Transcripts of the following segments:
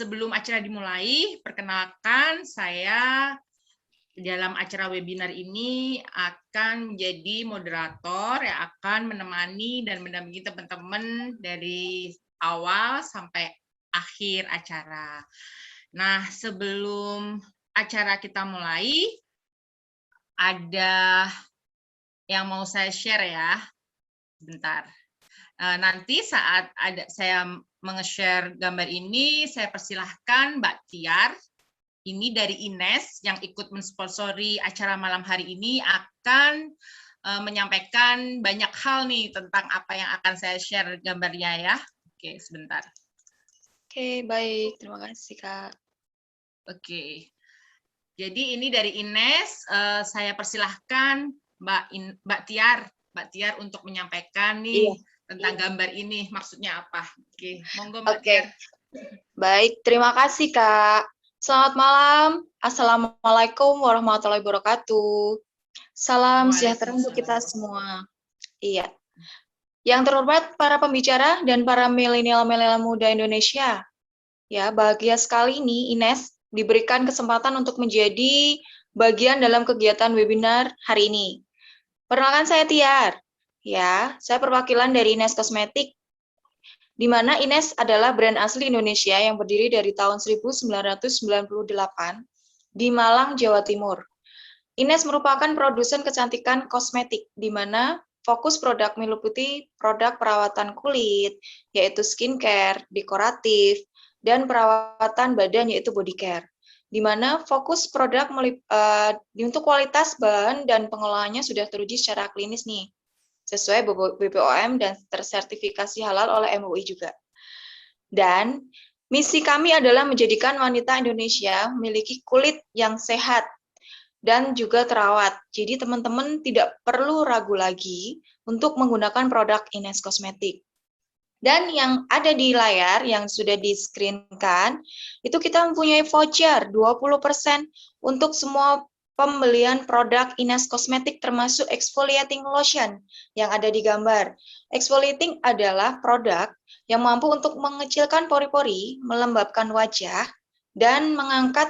Sebelum acara dimulai, perkenalkan saya dalam acara webinar ini akan menjadi moderator yang akan menemani dan mendampingi teman-teman dari awal sampai akhir acara. Nah, sebelum acara kita mulai, ada yang mau saya share ya. Bentar. Nanti saat saya menge-share gambar ini, saya persilahkan Mbak Tiar, ini dari Ines yang ikut mensponsori acara malam hari ini akan menyampaikan banyak hal nih tentang apa yang akan saya share gambarnya ya. Oke, sebentar. Oke, baik. Terima kasih, Kak. Oke. Jadi ini dari Ines, saya persilahkan Mbak Tiar untuk menyampaikan nih tentang gambar ini maksudnya apa. Oke, monggo Mbak Tiar. Baik, terima kasih Kak. Selamat malam. Assalamualaikum warahmatullahi wabarakatuh. Salam sejahtera untuk kita semua. Iya. Yang terhormat para pembicara dan para milenial-milenial muda Indonesia. Ya, bahagia sekali ini Ines diberikan kesempatan untuk menjadi bagian dalam kegiatan webinar hari ini. Perkenalkan saya Tiar. Ya, saya perwakilan dari Ines Kosmetik, di mana Ines adalah brand asli Indonesia yang berdiri dari tahun 1998 di Malang, Jawa Timur. Ines merupakan produsen kecantikan kosmetik, di mana fokus produk meliputi produk perawatan kulit, yaitu skincare, dekoratif, dan perawatan badan, yaitu body care. Di mana fokus produk untuk kualitas bahan dan pengolahannya sudah teruji secara klinis nih, sesuai BPOM dan tersertifikasi halal oleh MUI juga. Dan misi kami adalah menjadikan wanita Indonesia memiliki kulit yang sehat dan juga terawat. Jadi teman-teman tidak perlu ragu lagi untuk menggunakan produk Ines Kosmetik. Dan yang ada di layar yang sudah di-screen-kan, itu kita mempunyai voucher 20% untuk semua pembelian produk Ines Kosmetik termasuk exfoliating lotion yang ada di gambar. Exfoliating adalah produk yang mampu untuk mengecilkan pori-pori, melembabkan wajah, dan mengangkat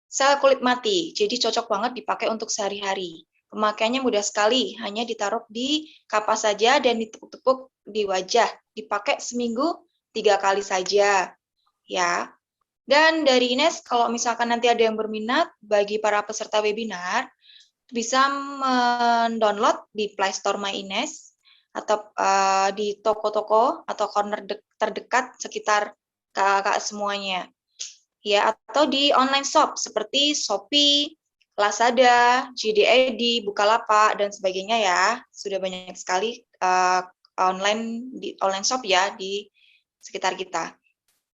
sel kulit mati. Jadi cocok banget dipakai untuk sehari-hari. Pemakaiannya mudah sekali, hanya ditaruh di kapas saja dan ditepuk-tepuk di wajah. Dipakai seminggu 3 kali saja. Ya. Dan dari Ines, kalau misalkan nanti ada yang berminat, bagi para peserta webinar, bisa mendownload di Play Store My Ines, atau di toko-toko atau corner terdekat sekitar kakak semuanya. Ya, atau di online shop seperti Shopee, Lazada, JD.id, Bukalapak, dan sebagainya ya. Sudah banyak sekali online shop ya di sekitar kita.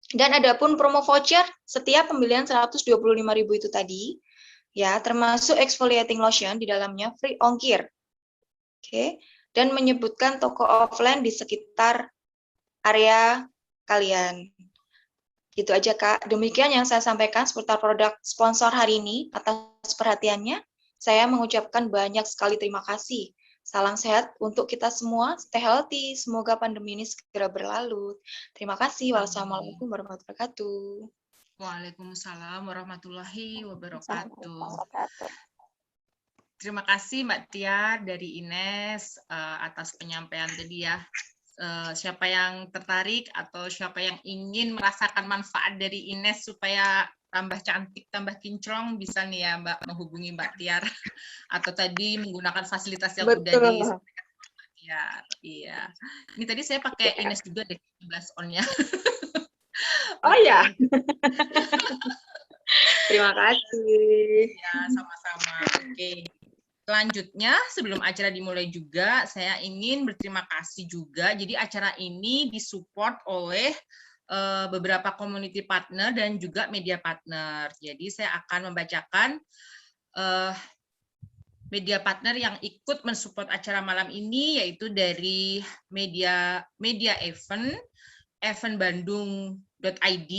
Dan ada pun promo voucher setiap pembelian 125.000 itu tadi, ya, termasuk exfoliating lotion di dalamnya free ongkir. Oke, dan menyebutkan toko offline di sekitar area kalian. Gitu aja Kak. Demikian yang saya sampaikan seputar produk sponsor hari ini. Atas perhatiannya, saya mengucapkan banyak sekali terima kasih. Salam sehat untuk kita semua, stay healthy, semoga pandemi ini segera berlalu. Terima kasih. Wassalamualaikum warahmatullahi wabarakatuh. Waalaikumsalam warahmatullahi wabarakatuh. Terima kasih Mbak Tia dari Ines atas penyampaian tadi ya. Siapa yang tertarik atau siapa yang ingin merasakan manfaat dari Ines supaya tambah cantik, tambah kinclong, bisa nih ya Mbak menghubungi Mbak Tiar atau tadi menggunakan fasilitas yang udah disampaikan Mbak Tiar. Iya. Ini tadi saya pakai Ines juga deh 11 on-nya. Oh ya. Terima kasih. Ya, sama-sama. Oke. Selanjutnya, sebelum acara dimulai juga, saya ingin berterima kasih juga. Jadi acara ini disupport oleh beberapa community partner dan juga media partner. Jadi saya akan membacakan media partner yang ikut mensupport acara malam ini, yaitu dari media event Bandung.id,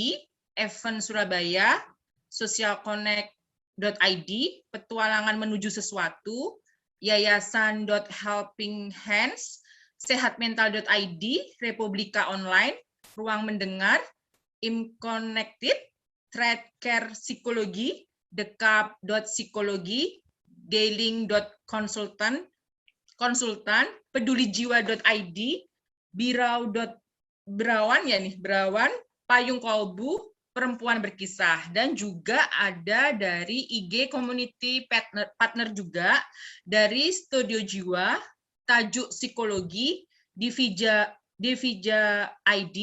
event Surabaya, socialconnect.id, petualangan menuju sesuatu, yayasan.helping hands, sehatmental.id, Republika Online, Ruang Mendengar, Imconnected, Threadcare Psikologi, Dekap.psikologi, Dailing.konsultan, pedulijiwa.id, Berawan ya nih, Berawan, Payung Kolbu, Perempuan Berkisah, dan juga ada dari IG Community Partner juga, dari Studio Jiwa, Tajuk Psikologi, Divija ID,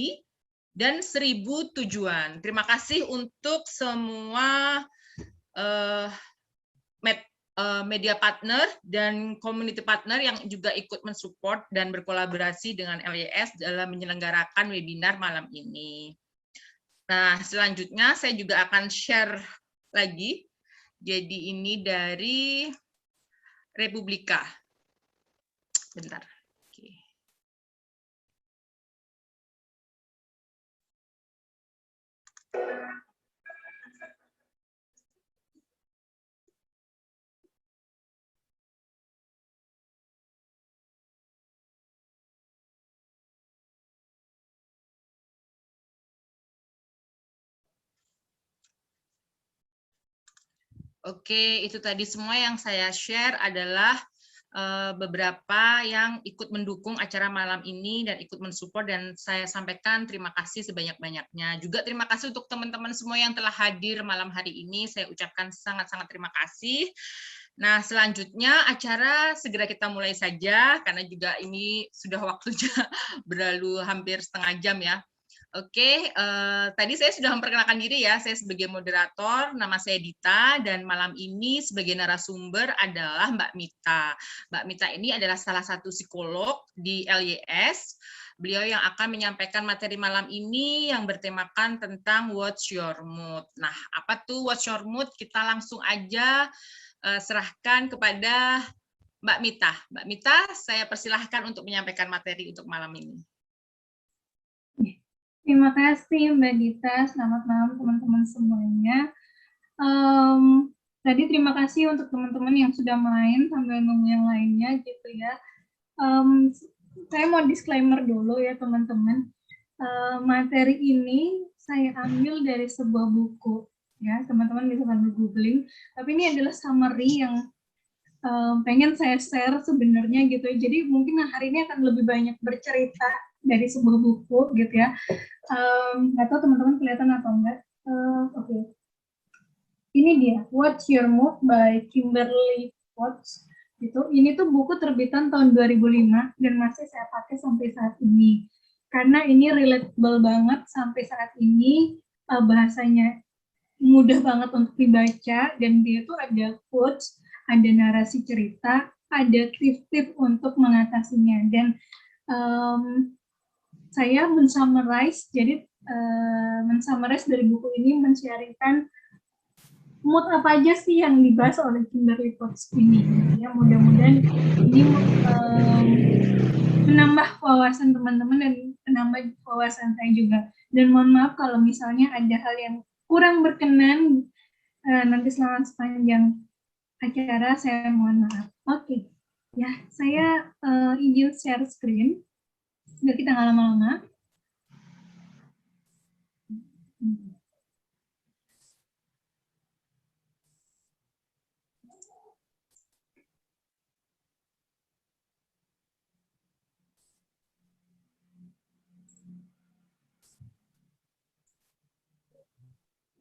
dan 1000 Tujuan. Terima kasih untuk semua media partner dan community partner yang juga ikut mensupport dan berkolaborasi dengan LYS dalam menyelenggarakan webinar malam ini. Nah, selanjutnya saya juga akan share lagi. Jadi ini dari Republika. Bentar. Oke. Oke, itu tadi semua yang saya share adalah beberapa yang ikut mendukung acara malam ini dan ikut mensupport, dan saya sampaikan terima kasih sebanyak-banyaknya. Juga terima kasih untuk teman-teman semua yang telah hadir malam hari ini. Saya ucapkan sangat-sangat terima kasih. Nah, selanjutnya acara segera kita mulai saja, karena juga ini sudah waktunya berlalu hampir setengah jam ya. Oke, tadi saya sudah memperkenalkan diri ya, saya sebagai moderator, nama saya Dita, dan malam ini sebagai narasumber adalah Mbak Mita. Mbak Mita ini adalah salah satu psikolog di LYS. Beliau yang akan menyampaikan materi malam ini yang bertemakan tentang What's Your Mood. Nah, apa tuh What's Your Mood? Kita langsung aja serahkan kepada Mbak Mita. Mbak Mita, saya persilahkan untuk menyampaikan materi untuk malam ini. Terima kasih Mbak Dita, selamat malam teman-teman semuanya. Tadi terima kasih untuk teman-teman yang sudah main sambil nunggu yang lainnya gitu ya. Saya mau disclaimer dulu ya teman-teman. Materi ini saya ambil dari sebuah buku ya, teman-teman bisa sambil googling. Tapi ini adalah summary yang pengen saya share sebenarnya gitu. Jadi mungkin hari ini akan lebih banyak bercerita dari sebuah buku gitu ya. Nggak tahu teman-teman kelihatan atau enggak. Oke. Ini dia, What's Your Mood by Kimberly Potts. Gitu. Ini tuh buku terbitan tahun 2005 dan masih saya pakai sampai saat ini. Karena ini relatable banget sampai saat ini, bahasanya mudah banget untuk dibaca, dan dia tuh ada quotes, ada narasi cerita, ada tips-tips untuk mengatasinya. Dan saya men-summarize, jadi men-summarize dari buku ini, men-sharingkan mood apa aja sih yang dibahas oleh Kimberly Potts ini. Ya, mudah-mudahan ini menambah wawasan teman-teman dan menambah wawasan saya juga. Dan mohon maaf kalau misalnya ada hal yang kurang berkenan nanti selama sepanjang acara, saya mohon maaf. Oke, ya saya izin share screen. Sudah kita nggak lama-lama.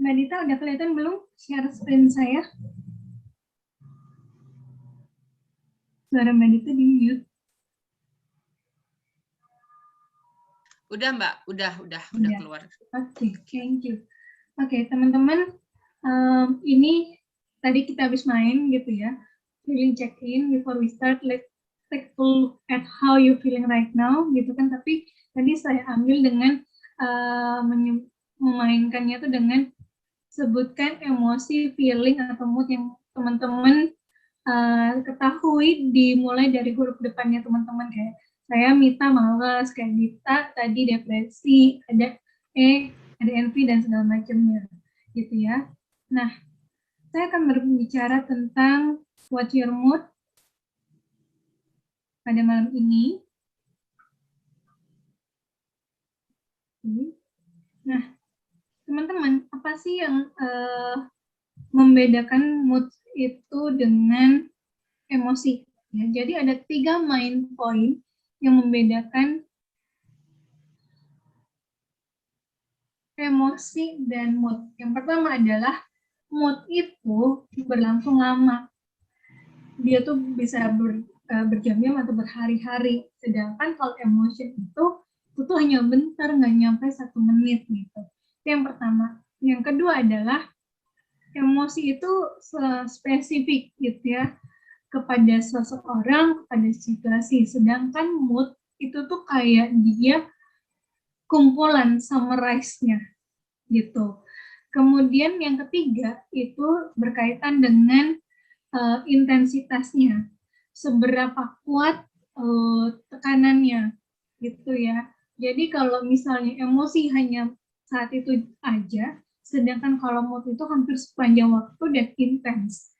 Mbak Dita, udah kelihatan belum share screen saya? Suara Mbak Dita di mute. Udah Mbak, udah keluar. Oke, thank you. Oke, teman-teman, ini tadi kita habis main gitu ya. Feeling check-in before we start, let's take a look at how you feeling right now gitu kan. Tapi tadi saya ambil dengan memainkannya tuh dengan sebutkan emosi, feeling atau mood yang teman-teman ketahui, dimulai dari huruf depannya teman-teman, kayak saya Mita malas, kayak Dita tadi depresi, ada ada envy dan segala macamnya gitu ya. Nah, saya akan berbicara tentang What's Your Mood pada malam ini. Nah, teman-teman, apa sih yang membedakan mood itu dengan emosi? Ya, jadi ada 3 main point yang membedakan emosi dan mood. Yang pertama adalah mood itu berlangsung lama. Dia tuh bisa berjam-jam atau berhari-hari. Sedangkan kalau emotion itu tuh hanya bentar, nggak nyampe 1 menit gitu. Itu yang pertama. Yang kedua adalah emosi itu spesifik gitu ya, kepada seseorang, kepada situasi. Sedangkan mood itu tuh kayak dia kumpulan summarize-nya gitu. Kemudian yang ketiga itu berkaitan dengan intensitasnya, seberapa kuat tekanannya gitu ya. Jadi kalau misalnya emosi hanya saat itu aja, sedangkan kalau mood itu hampir sepanjang waktu dan intens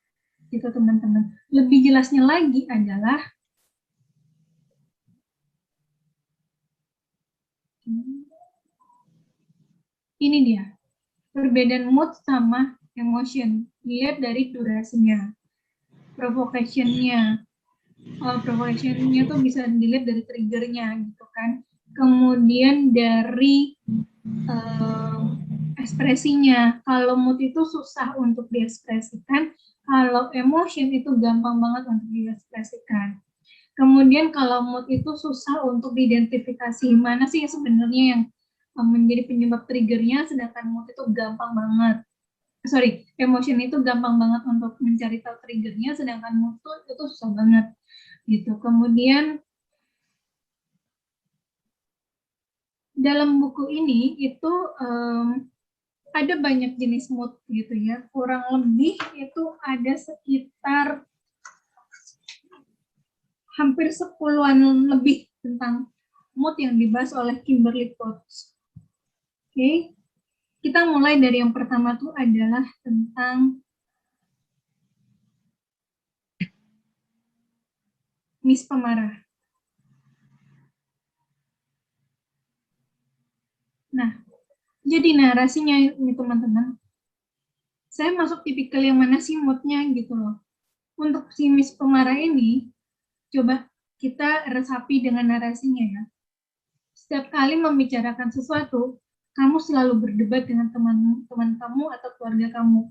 gitu teman-teman. Lebih jelasnya lagi adalah ini dia, perbedaan mood sama emotion. Lihat dari durasinya, provocation-nya. Provocation-nya tuh bisa dilihat dari trigger-nya gitu kan. Kemudian dari ekspresinya. Kalau mood itu susah untuk diekspresikan, kalau emotion itu gampang banget untuk diekspresikan. Kemudian kalau mood itu susah untuk diidentifikasi, mana sih sebenarnya yang menjadi penyebab triggernya, sedangkan mood itu gampang banget. Emotion itu gampang banget untuk mencari tahu triggernya, sedangkan mood itu susah banget gitu. Kemudian dalam buku ini itu ada banyak jenis mood gitu ya, kurang lebih itu ada sekitar hampir 10-an lebih tentang mood yang dibahas oleh Kimberly Coates. Oke, kita mulai dari yang pertama tuh adalah tentang Miss Pemarah. Nah, jadi narasinya ini teman-teman, saya masuk tipikal yang mana sih moodnya gitu loh. Untuk si Miss Pemarah ini, coba kita resapi dengan narasinya ya. Setiap kali membicarakan sesuatu, kamu selalu berdebat dengan teman-teman kamu atau keluarga kamu.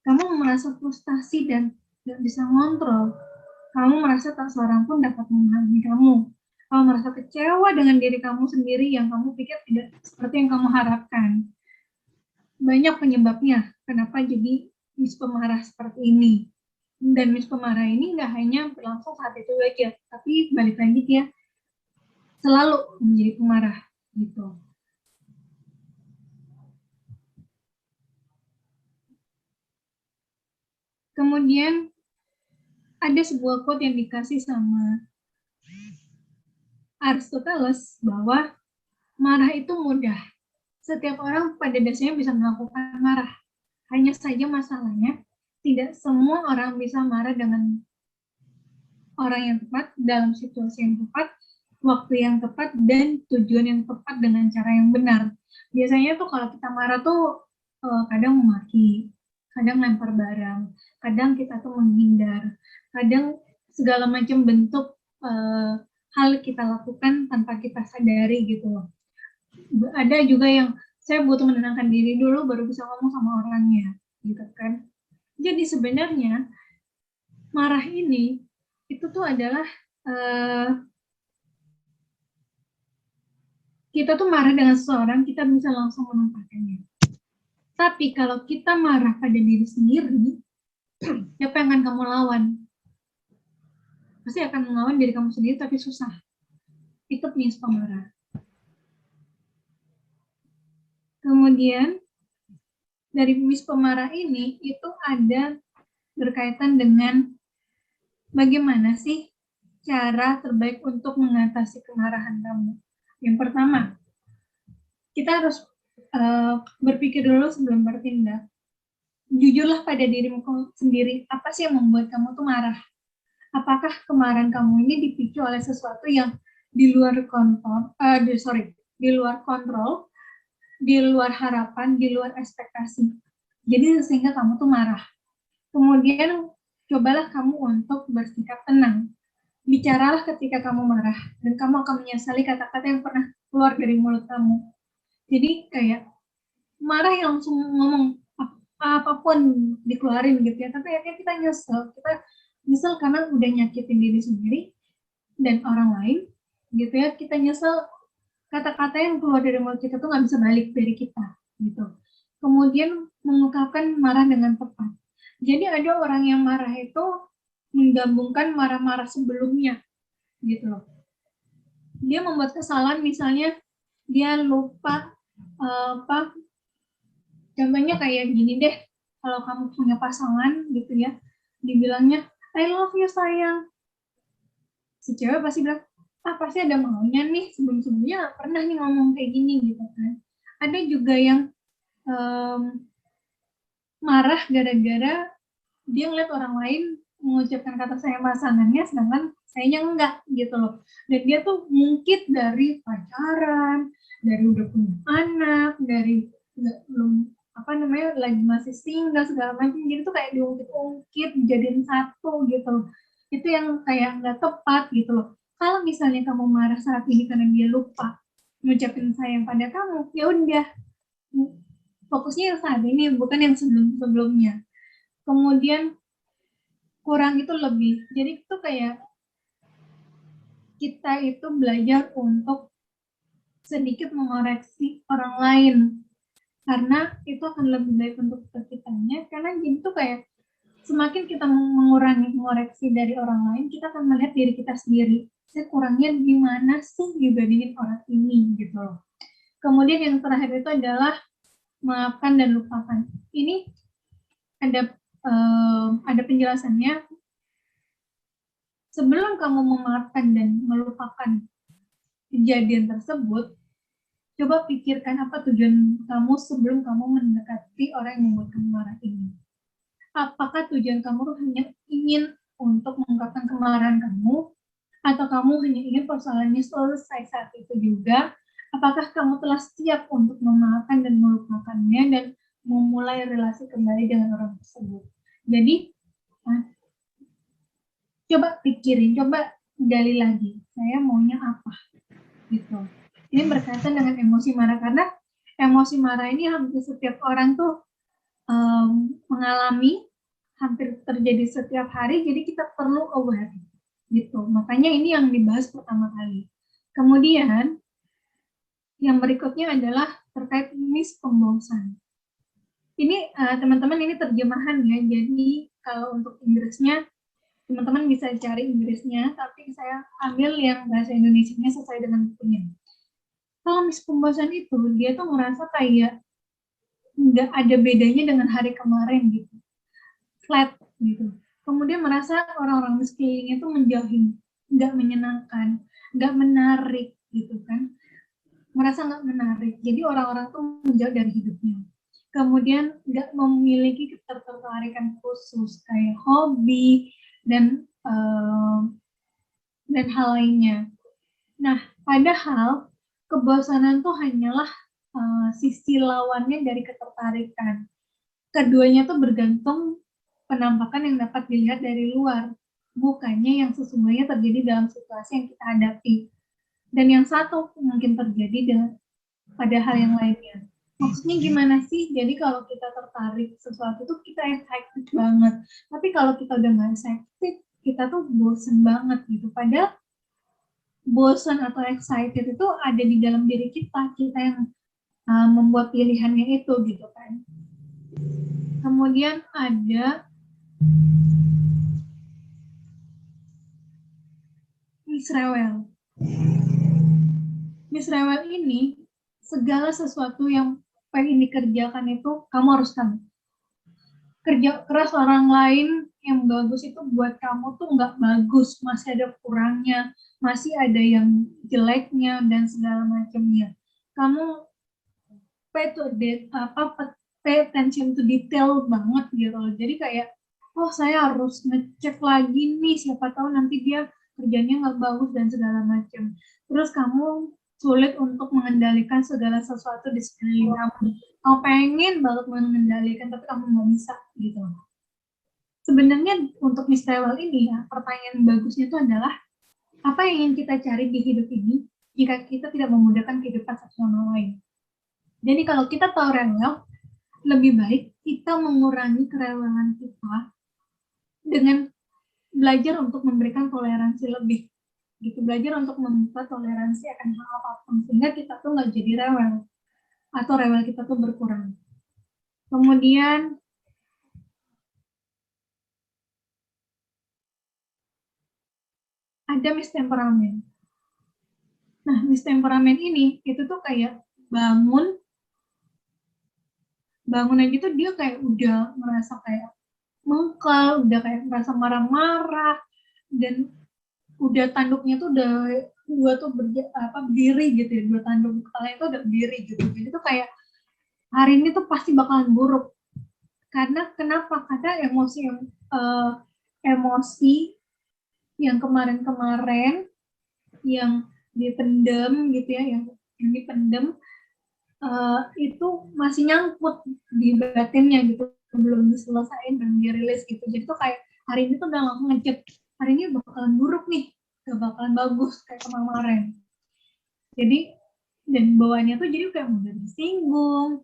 Kamu merasa frustasi dan tidak bisa ngontrol. Kamu merasa tak seorang pun dapat memahami kamu. Kamu merasa kecewa dengan diri kamu sendiri yang kamu pikir tidak seperti yang kamu harapkan. Banyak penyebabnya kenapa jadi Miss Pemarah seperti ini. Dan Miss Pemarah ini nggak hanya berlangsung saat itu aja, tapi balik lagi dia selalu menjadi pemarah gitu. Kemudian ada sebuah quote yang dikasih sama Aristoteles bahwa marah itu mudah. Setiap orang pada dasarnya bisa melakukan marah. Hanya saja masalahnya tidak semua orang bisa marah dengan orang yang tepat, dalam situasi yang tepat, waktu yang tepat, dan tujuan yang tepat dengan cara yang benar. Biasanya tuh kalau kita marah tuh kadang memaki, kadang lempar barang, kadang kita tuh menghindar, kadang segala macam bentuk hal kita lakukan tanpa kita sadari gitu loh. Ada juga yang saya butuh menenangkan diri dulu baru bisa ngomong sama orangnya gitu kan. Jadi sebenarnya marah ini itu tuh adalah kita tuh marah dengan seseorang, kita bisa langsung menempatkannya. Tapi kalau kita marah pada diri sendiri, siapa yang akan kamu lawan? Pasti akan melawan diri kamu sendiri, tapi susah. Itu Miss Pemarah. Kemudian, dari Miss Pemarah ini, itu ada berkaitan dengan bagaimana sih cara terbaik untuk mengatasi kemarahan kamu. Yang pertama, kita harus berpikir dulu sebelum bertindak. Jujurlah pada dirimu sendiri, apa sih yang membuat kamu tuh marah? Apakah kemarahan kamu ini dipicu oleh sesuatu yang di luar kontrol, di luar kontrol, di luar harapan, di luar ekspektasi. Jadi sehingga kamu tuh marah. Kemudian cobalah kamu untuk bersikap tenang. Bicaralah ketika kamu marah, dan kamu akan menyesali kata-kata yang pernah keluar dari mulut kamu. Jadi kayak marah yang langsung ngomong apapun dikeluarin gitu ya, tapi akhirnya kita nyesel karena udah nyakitin diri sendiri dan orang lain gitu ya. Kita nyesel kata-kata yang keluar dari mulut kita tuh nggak bisa balik dari kita gitu. Kemudian mengungkapkan marah dengan tepat. Jadi ada orang yang marah itu menggabungkan marah-marah sebelumnya gitu loh. Dia membuat kesalahan, misalnya dia lupa contohnya kayak gini deh, kalau kamu punya pasangan gitu ya, dibilangnya I love you sayang, si cewek pasti bilang pasti ada maunya nih, sebelumnya pernah nih ngomong kayak gini gitu kan. Ada juga yang marah gara-gara dia ngeliat orang lain mengucapkan kata sayang pasangannya, sedangkan sayangnya enggak gitu loh. Dan dia tuh mungkit dari pacaran, dari udah punya anak, dari belum lagi masih single segala macam, jadi tuh kayak diungkit-ungkit jadiin satu gitu. Itu yang kayak nggak tepat gitu loh. Kalau misalnya kamu marah saat ini karena dia lupa mengucapkan sayang pada kamu, ya udah, fokusnya yang saat ini, bukan yang sebelumnya. Kemudian kurang itu lebih. Jadi itu kayak kita itu belajar untuk sedikit mengoreksi orang lain, karena itu akan lebih baik untuk kitanya. Karena jadi itu kayak semakin kita mengoreksi dari orang lain, kita akan melihat diri kita sendiri. Saya kurangnya di mana sih dibandingin orang ini gitu loh. Kemudian yang terakhir itu adalah maafkan dan lupakan. Ini ada penjelasannya. Sebelum kamu memaafkan dan melupakan kejadian tersebut, coba pikirkan apa tujuan kamu sebelum kamu mendekati orang yang membuat kamu marah ini. Apakah tujuan kamu hanya ingin untuk mengungkapkan kemarahan kamu, atau kamu hanya ingin persoalannya selesai saat itu juga? Apakah kamu telah siap untuk memaafkan dan melupakannya dan memulai relasi kembali dengan orang tersebut? Jadi, coba pikirin, coba gali lagi, saya maunya apa gitu. Ini berkaitan dengan emosi marah, karena emosi marah ini hampir setiap orang tuh mengalami, hampir terjadi setiap hari, jadi kita perlu aware gitu. Makanya ini yang dibahas pertama kali. Kemudian yang berikutnya adalah terkait mispembosan. Ini teman-teman, ini terjemahan ya, jadi kalau untuk Inggrisnya teman-teman bisa cari Inggrisnya, tapi saya ambil yang bahasa Indonesianya sesuai dengan bukunya. Kalau mispembosan itu, dia tuh ngerasa kayak nggak ada bedanya dengan hari kemarin gitu, flat gitu. Kemudian merasa orang-orang di sekelilingnya itu menjauhi, nggak menyenangkan, nggak menarik gitu kan. Merasa nggak menarik, jadi orang-orang tuh menjauh dari hidupnya. Kemudian nggak memiliki ketertarikan khusus kayak hobi dan hal lainnya. Nah, padahal kebosanan tuh hanyalah sisi lawannya dari ketertarikan. Keduanya tuh bergantung penampakan yang dapat dilihat dari luar, bukannya yang sesungguhnya terjadi dalam situasi yang kita hadapi. Dan yang satu mungkin terjadi pada hal yang lainnya. Maksudnya gimana sih? Jadi kalau kita tertarik sesuatu tuh kita excited banget. Tapi kalau kita udah nggak excited, kita tuh bosen banget gitu. Padahal bosen atau excited itu ada di dalam diri kita yang membuat pilihannya itu gitu kan. Kemudian ada misrewel. Misrewel ini segala sesuatu yang pengen dikerjakan itu kamu harus tahu. Kerja keras orang lain yang bagus itu buat kamu tuh nggak bagus, masih ada kurangnya, masih ada yang jeleknya dan segala macamnya. Kamu pay attention to detail banget gitu loh. Jadi kayak, oh saya harus ngecek lagi nih, siapa tahu nanti dia kerjanya nggak bagus dan segala macam. Terus kamu sulit untuk mengendalikan segala sesuatu di sekeliling kamu. Kamu pengen banget mengendalikan, tapi kamu nggak bisa gitu. Sebenarnya untuk Miss Rewel ini ya, pertanyaan bagusnya itu adalah apa yang ingin kita cari di hidup ini jika kita tidak memudahkan kehidupan satu sama lain. Jadi kalau kita tahu rewel, lebih baik kita mengurangi kerewelan kita dengan belajar untuk memberikan toleransi lebih. Gitu, belajar untuk membuka toleransi akan hal apapun, sehingga kita tuh nggak jadi rewel, atau rewel kita tuh berkurang. Kemudian, ada mistemperamen. Nah, mistemperamen ini, itu tuh kayak bangun aja tuh dia kayak udah merasa kayak mengkal, udah kayak merasa marah-marah, dan udah tanduknya tuh udah dua tuh berdiri gitu ya, dua tanduk kepalanya tuh udah berdiri gitu. Jadi tuh kayak hari ini tuh pasti bakalan buruk. Karena kenapa? Karena emosi yang kemarin-kemarin yang dipendam gitu ya, yang dipendam itu masih nyangkut di batinnya gitu, belum diselesain dan dirilis gitu. Jadi tuh kayak hari ini tuh udah langsung ngejek, hari ini bakalan buruk nih, gak bakalan bagus kayak kemarin. Jadi dan bawaannya tuh jadi kayak mudah disinggung,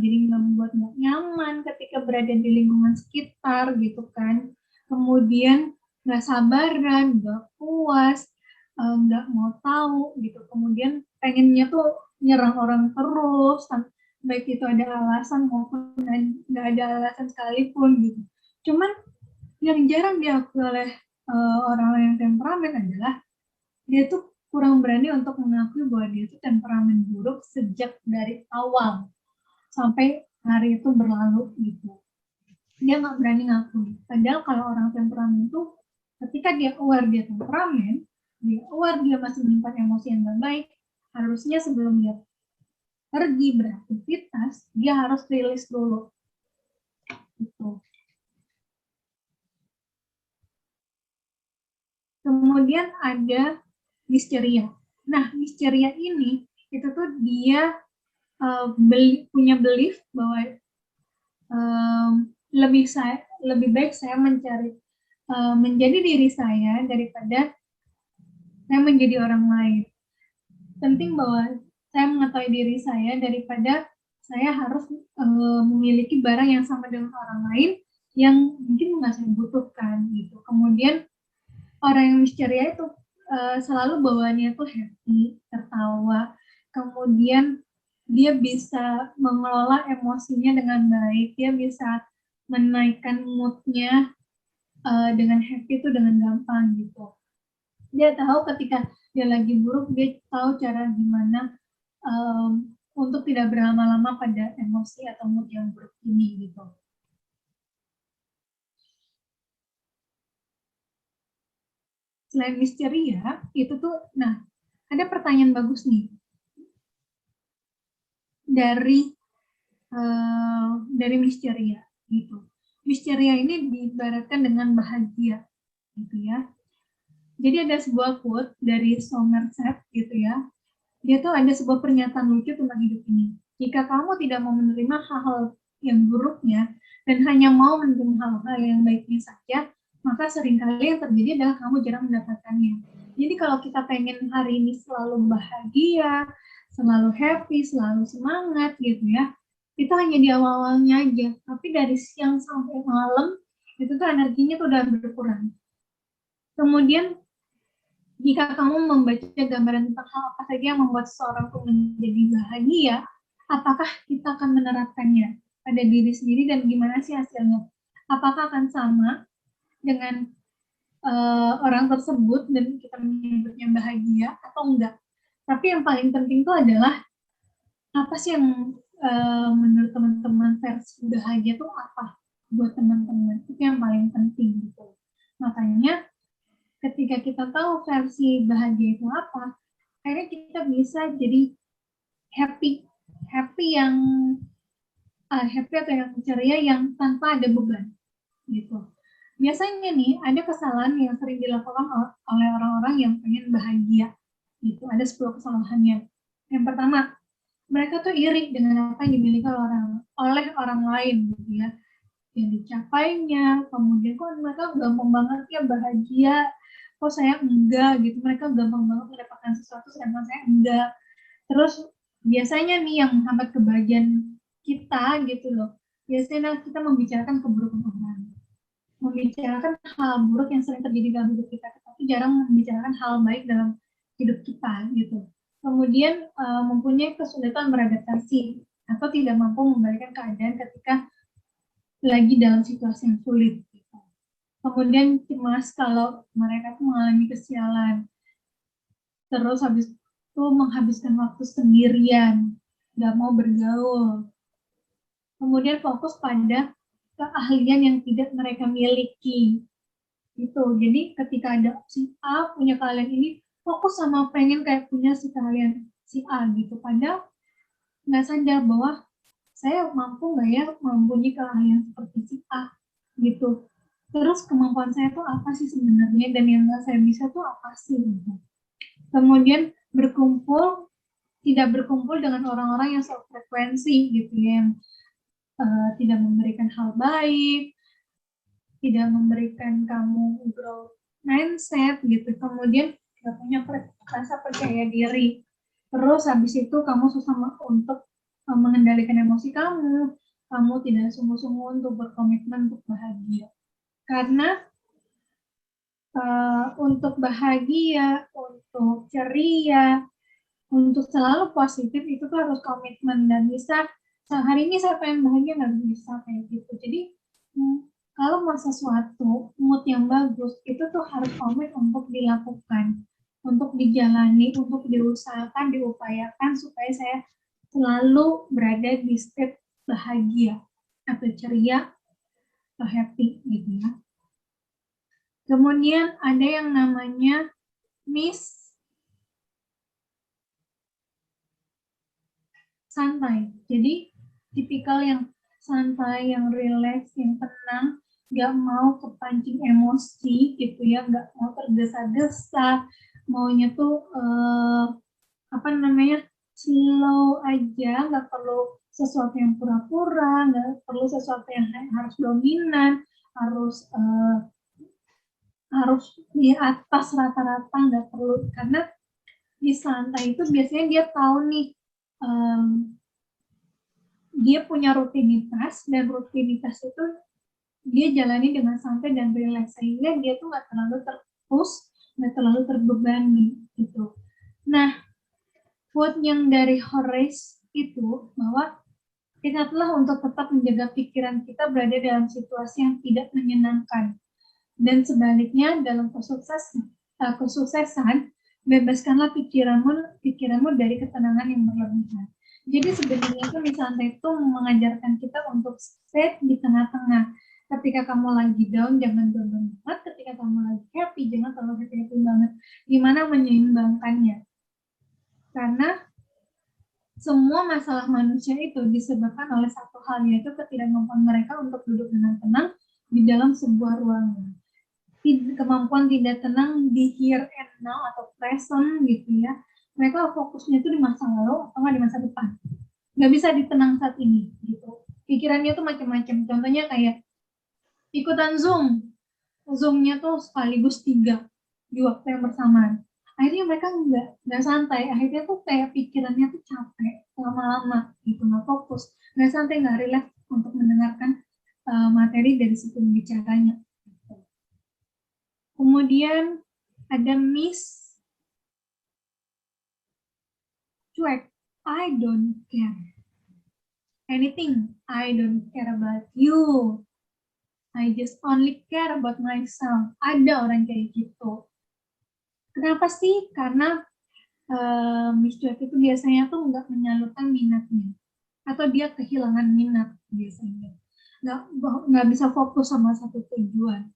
jadi nggak membuat nggak nyaman ketika berada di lingkungan sekitar gitu kan. Kemudian nggak sabaran, nggak puas, nggak mau tahu gitu. Kemudian pengennya tuh nyerang orang terus, baik itu ada alasan maupun nggak ada alasan sekalipun gitu. Cuman yang jarang diakui oleh orang-orang yang temperamen adalah dia tuh kurang berani untuk mengakui bahwa dia itu temperamen buruk sejak dari awal sampai hari itu berlalu gitu. Dia nggak berani ngaku. Padahal kalau orang temperamen itu ketika dia aware dia temperamen, dia aware dia masih menyimpan emosi yang nggak baik, harusnya sebelum dia pergi beraktivitas, dia harus rilis dulu. Gitu. Kemudian ada misceria. Nah, misceria ini itu tuh dia punya belief bahwa lebih baik saya menjadi diri saya daripada saya menjadi orang lain. Penting bahwa saya mengetahui diri saya daripada saya harus memiliki barang yang sama dengan orang lain yang mungkin nggak saya butuhkan gitu. Kemudian orang yang misceria itu selalu bawaannya tuh happy, tertawa, kemudian dia bisa mengelola emosinya dengan baik, dia bisa menaikkan moodnya dengan happy itu dengan gampang gitu. Dia tahu ketika dia lagi buruk, dia tahu cara gimana untuk tidak berlama-lama pada emosi atau mood yang buruk ini gitu. Selain misceria, itu tuh, nah, ada pertanyaan bagus nih dari misceria gitu. Misceria ini diibaratkan dengan bahagia gitu ya. Jadi ada sebuah quote dari Somerset gitu ya. Dia tuh ada sebuah pernyataan lucu tentang hidup ini. Jika kamu tidak mau menerima hal-hal yang buruknya dan hanya mau menerima hal-hal yang baiknya saja, maka seringkali yang terjadi adalah kamu jarang mendapatkannya. Jadi kalau kita pengen hari ini selalu bahagia, selalu happy, selalu semangat gitu ya, itu hanya di awal-awalnya aja. Tapi dari siang sampai malam, itu tuh energinya tuh udah berkurang. Kemudian, jika kamu membaca gambaran tentang hal apa saja yang membuat seseorang tuh menjadi bahagia, apakah kita akan menerapkannya pada diri sendiri dan gimana sih hasilnya? Apakah akan sama dengan orang tersebut dan kita menyebutnya bahagia atau enggak? Tapi yang paling penting itu adalah apa sih yang menurut teman-teman versi bahagia itu apa buat teman-teman? Itu yang paling penting gitu. Makanya ketika kita tahu versi bahagia itu apa, akhirnya kita bisa jadi happy yang happy atau yang ceria yang tanpa ada beban gitu. Biasanya nih ada kesalahan yang sering dilakukan oleh orang-orang yang pengen bahagia Gitu. Ada 10 kesalahannya. Yang pertama, mereka tuh iri dengan apa yang dimiliki oleh orang lain gitu ya. Yang dicapainya, kemudian kok mereka gampang banget ya bahagia, kok saya enggak gitu. Mereka gampang banget mendapatkan sesuatu sedangkan saya enggak. Terus biasanya nih yang menghambat kebahagiaan kita gitu loh. Biasanya kita membicarakan keburukan orang, membicarakan hal buruk yang sering terjadi dalam hidup kita, tapi jarang membicarakan hal baik dalam hidup kita gitu. Kemudian mempunyai kesulitan beradaptasi atau tidak mampu membalikan keadaan ketika lagi dalam situasi yang sulit. Gitu. Kemudian cemas kalau mereka tuh mengalami kesialan. Terus habis itu menghabiskan waktu sendirian, nggak mau bergaul. Kemudian fokus pada keahlian yang tidak mereka miliki. Gitu. Jadi ketika ada si A punya keahlian ini, fokus sama pengen kayak punya si keahlian si A gitu. Padahal nggak sadar bahwa saya mampu nggak ya mempunyai keahlian seperti si A gitu. Terus kemampuan saya tuh apa sih sebenarnya dan yang nggak saya bisa tuh apa sih gitu. Kemudian tidak berkumpul dengan orang-orang yang sefrekuensi gitu ya, yang tidak memberikan hal baik, tidak memberikan kamu growth mindset gitu. Kemudian nggak punya rasa percaya diri. Terus habis itu kamu susah untuk mengendalikan emosi kamu tidak sungguh-sungguh untuk berkomitmen untuk bahagia. Karena untuk bahagia, untuk ceria, untuk selalu positif itu tuh harus komitmen dan bisa hari ini saya pengen bahagia nggak bisa kayak gitu. Jadi kalau mau sesuatu mood yang bagus itu tuh harus komit untuk dilakukan, untuk dijalani, untuk diusahakan, diupayakan supaya saya selalu berada di state bahagia atau ceria atau happy gitu ya. Kemudian ada yang namanya miss santai. Jadi tipikal yang santai, yang relax, yang tenang, nggak mau kepancing emosi gitu ya, nggak mau tergesa-gesa, maunya tuh slow aja, nggak perlu sesuatu yang pura-pura, nggak perlu sesuatu yang harus dominan, harus di atas rata-rata, nggak perlu, karena di santai itu biasanya dia tahu nih dia punya rutinitas dan rutinitas itu dia jalani dengan santai dan relax sehingga dia tuh nggak terlalu terpush, nggak terlalu terbebani gitu. Nah, quote yang dari Horace itu bahwa ingatlah untuk tetap menjaga pikiran kita berada dalam situasi yang tidak menyenangkan. Dan sebaliknya dalam kesuksesan, bebaskanlah pikiranmu dari ketenangan yang berlebihan. Jadi sebenarnya itu misalnya itu mengajarkan kita untuk stay di tengah-tengah. Ketika kamu lagi down, jangan down banget. Ketika kamu lagi happy, jangan terlalu happy banget. Gimana menyeimbangkannya? Karena semua masalah manusia itu disebabkan oleh satu hal, yaitu ketidakmampuan mereka untuk duduk dengan tenang di dalam sebuah ruangan. Kemampuan tidak tenang di here and now atau present gitu ya. Mereka fokusnya itu di masa lalu atau di masa depan. Nggak bisa ditenang saat ini gitu. Pikirannya tuh macam-macam. Contohnya kayak ikutan Zoom-nya tuh sekaligus 3 di waktu yang bersamaan. Akhirnya mereka nggak santai. Akhirnya tuh kayak pikirannya tuh capek lama-lama gitu, nggak fokus, nggak santai, nggak relax untuk mendengarkan materi dari si pembicaranya. Kemudian ada miss cuek. I don't care anything. I don't care about you. I just only care about myself. Ada orang kayak gitu. Kenapa sih? Karena miss cuek itu biasanya tuh nggak menyalurkan minatnya. Atau dia kehilangan minat biasanya. Nggak bisa fokus sama satu tujuan.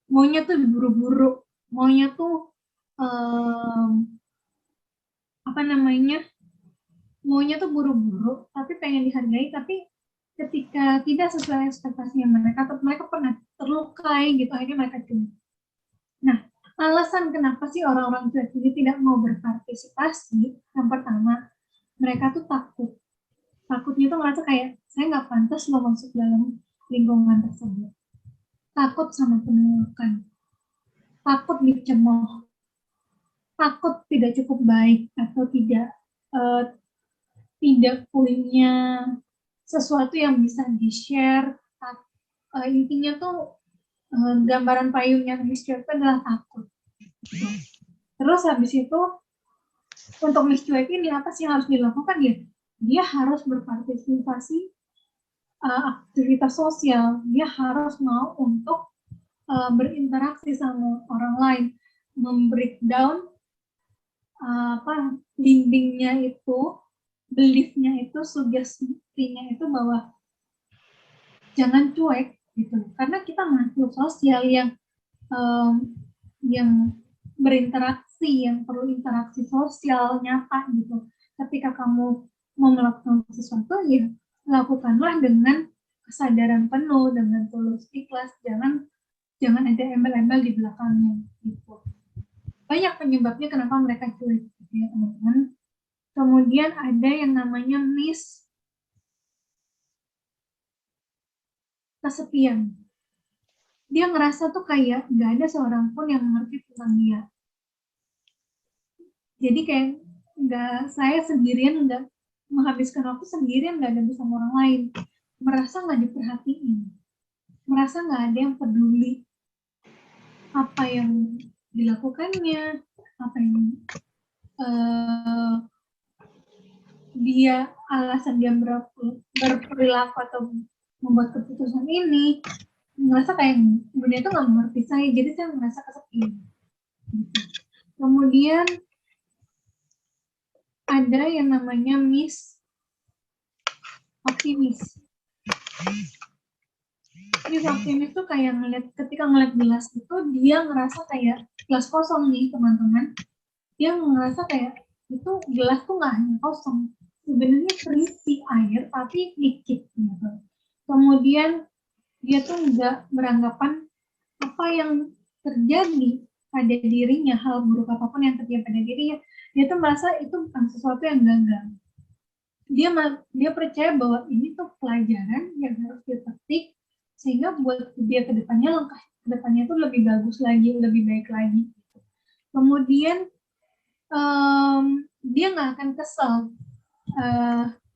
Maunya tuh buru-buru, maunya tuh maunya tuh buru-buru, tapi pengen dihargai, tapi ketika tidak sesuai ekspektasinya mereka, atau mereka pernah terlukai gitu, akhirnya mereka cuma. Nah, Alasan kenapa sih orang-orang cuek ini tidak mau berpartisipasi, yang pertama, mereka tuh takut. Takutnya tuh ngerasa kayak, saya nggak pantas loh masuk dalam lingkungan tersebut. Takut sama penolakan, takut dicemooh, takut tidak cukup baik atau tidak punya sesuatu yang bisa di-share. Intinya tuh gambaran payungnya Miss Cuek itu adalah takut. Terus habis itu untuk Miss Cuek ini apa sih yang harus dilakukan ya? Dia harus berpartisipasi aktivitas sosial. Dia harus mau untuk berinteraksi sama orang lain, membreakdown dindingnya itu, beliefnya itu, sugestinya itu bahwa jangan cuek gitu. Karena kita makhluk sosial yang berinteraksi, yang perlu interaksi sosial nyata gitu. Ketika kamu mau melakukan sesuatu, ya lakukanlah dengan kesadaran penuh, dengan tulus ikhlas, jangan ada embel-embel di belakangnya gitu. Banyak penyebabnya kenapa mereka cuek gitu ya teman-teman. Kemudian ada yang namanya kesepian. Dia ngerasa tuh kayak nggak ada seorang pun yang mengerti tentang dia. Jadi kayak saya sendirian, nggak menghabiskan waktu sendirian, nggak ada bersama orang lain. Merasa nggak diperhatiin. Merasa nggak ada yang peduli apa yang dilakukannya, apa yang alasan dia berperilaku atau membuat keputusan ini, merasa kayak dunia itu nggak mengerti saya, jadi saya merasa kesepian. Kemudian ada yang namanya optimis. Optimis tuh kayak ketika ngeliat gelas itu, dia ngerasa kayak gelas kosong nih teman-teman. Dia ngerasa kayak itu gelas tuh nggak hanya kosong, sebenarnya terisi air tapi dikit gitu. Kemudian dia tuh nggak beranggapan apa yang terjadi pada dirinya, hal buruk apapun yang terjadi pada dirinya, dia tuh merasa itu bukan sesuatu yang gagal. Dia percaya bahwa ini tuh pelajaran yang harus dipetik, sehingga buat dia kedepannya, langkah kedepannya itu lebih bagus lagi, lebih baik lagi. Kemudian dia nggak akan kesel,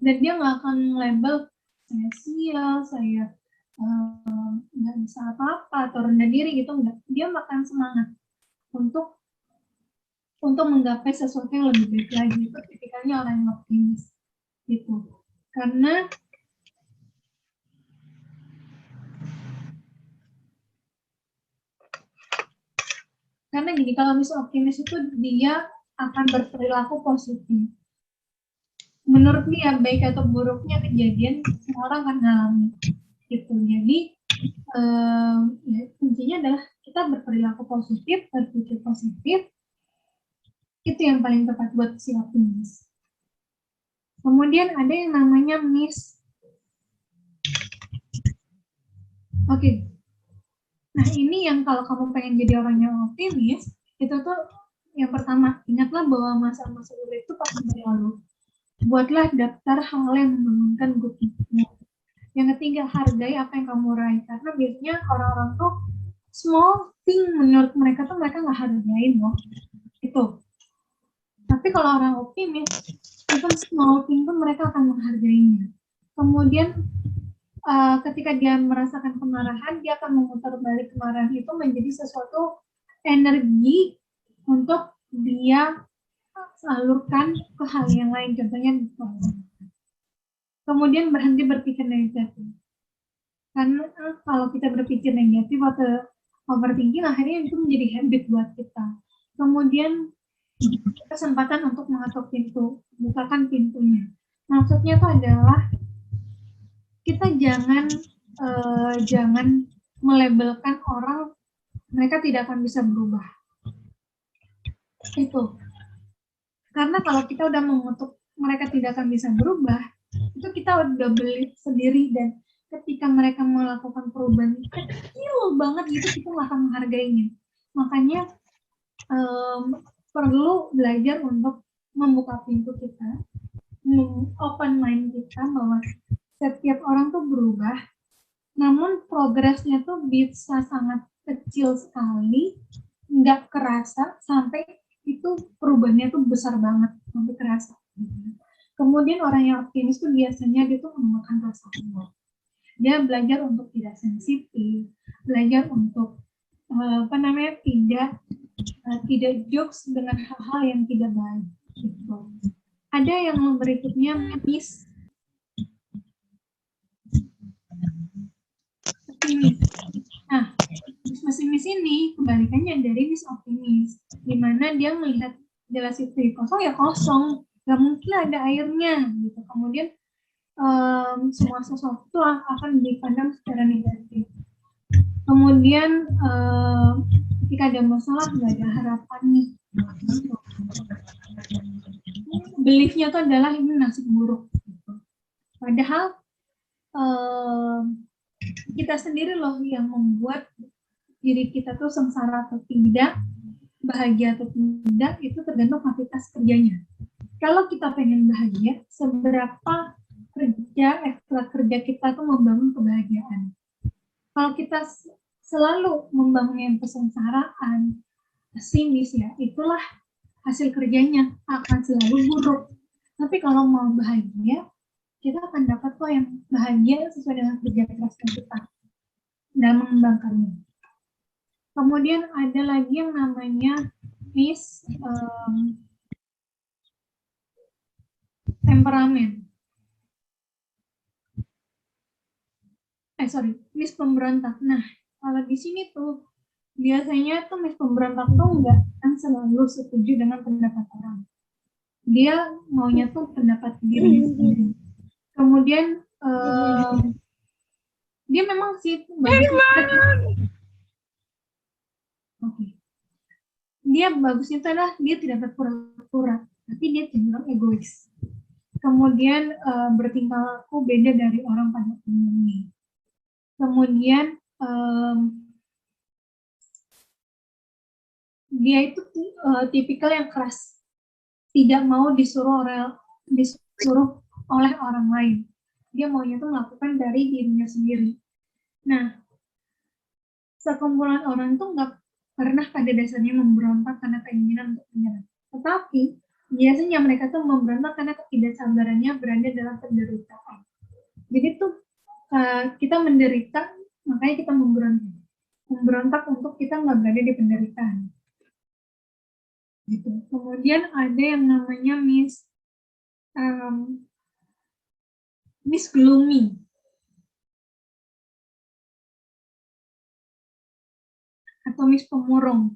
dan dia nggak akan label saya sial, saya nggak bisa apa-apa atau rendah diri gitu, enggak. Dia makan semangat untuk menggapai sesuatu yang lebih baik lagi. Itu tipikalnya orang yang optimis gitu. Karena gini, kalau misalnya optimis itu dia akan berperilaku positif. Menurut dia baik atau buruknya kejadian, semua orang akan alami gitu. Jadi ya, kuncinya adalah kita berperilaku positif, berpikir positif, itu yang paling tepat buat si optimis. Kemudian ada yang namanya Oke. Nah ini yang kalau kamu pengen jadi orang yang optimis, itu tuh yang pertama, ingatlah bahwa masa-masa sulit itu pasti berlalu. Buatlah daftar hal yang membangunkan good mood. Yang ketiga, hargai apa yang kamu raih. Karena biasanya orang-orang tuh small thing menurut mereka tuh mereka nggak hargain loh. Itu. Tapi kalau orang optimis, even small thing tuh mereka akan menghargainya. Kemudian ketika dia merasakan kemarahan, dia akan memutar balik kemarahan itu menjadi sesuatu energi untuk dia salurkan ke hal yang lain, contohnya kemudian berhenti berpikir negatif. Karena kalau kita berpikir negatif atau overthinking, akhirnya itu menjadi habit buat kita. Kemudian kesempatan untuk mengetuk pintu, bukakan pintunya. Maksudnya itu adalah kita jangan melabelkan orang mereka tidak akan bisa berubah. Itu. Karena kalau kita udah mengutuk mereka tidak akan bisa berubah, itu kita udah beli sendiri, dan ketika mereka melakukan perubahan kecil banget gitu, kita nggak akan menghargainya. Makanya perlu belajar untuk membuka pintu kita, open mind kita bahwa setiap orang tuh berubah, namun progresnya tuh bisa sangat kecil sekali, nggak kerasa sampai itu perubahannya tuh besar banget sampai kerasa. Kemudian orang yang optimis tuh biasanya dia tuh memakan rasa humor. Dia belajar untuk tidak sensitif, belajar untuk tidak jokes dengan hal-hal yang tidak baik. Gitu. Ada yang berikutnya miss optimis. Nah, miss ini kebalikannya dari miss optimis, di mana dia melihat gelas itu kosong ya kosong, nggak mungkin ada airnya gitu. Kemudian semua sesuatu akan dipandang secara negatif. Kemudian ketika ada masalah nggak ada harapan nih. Beliefnya itu adalah ini nasib buruk. Gitu. Padahal kita sendiri loh yang membuat diri kita tuh sengsara atau tidak, bahagia atau tidak, itu tergantung kualitas kerjanya. Kalau kita pengen bahagia, seberapa ekstra kerja kita tuh membangun kebahagiaan. Kalau kita selalu membangun kesengsaraan, pesimis ya, itulah hasil kerjanya akan selalu buruk. Tapi kalau mau bahagia, kita akan dapat kok yang bahagia sesuai dengan kerja keras kita dan mengembangkannya. Kemudian ada lagi yang namanya temperamen. Miss pemberontak. Nah, kalau di sini tuh biasanya tuh Miss pemberontak tuh enggak kan selalu setuju dengan pendapat orang. Dia maunya tuh pendapat dirinya sendiri. Kemudian dia memang sih dia bagusnya itu adalah dia tidak berpura-pura, tapi dia cenderung egois. Kemudian bertingkah laku beda dari orang pada umumnya. Kemudian dia itu tipikal yang keras, tidak mau disuruh oleh orang lain. Dia maunya tuh melakukan dari dirinya sendiri. Nah, sekumpulan orang tuh nggak pernah pada dasarnya memberontak karena keinginan untuk menyerah. Tetapi biasanya mereka tuh memberontak karena ketidaksabarannya berada dalam penderitaan. Jadi tuh kita menderita, makanya kita memberontak. Memberontak untuk kita nggak berada di penderitaan. Gitu. Kemudian ada yang namanya Miss Gloomy. Atau Miss Pemurung.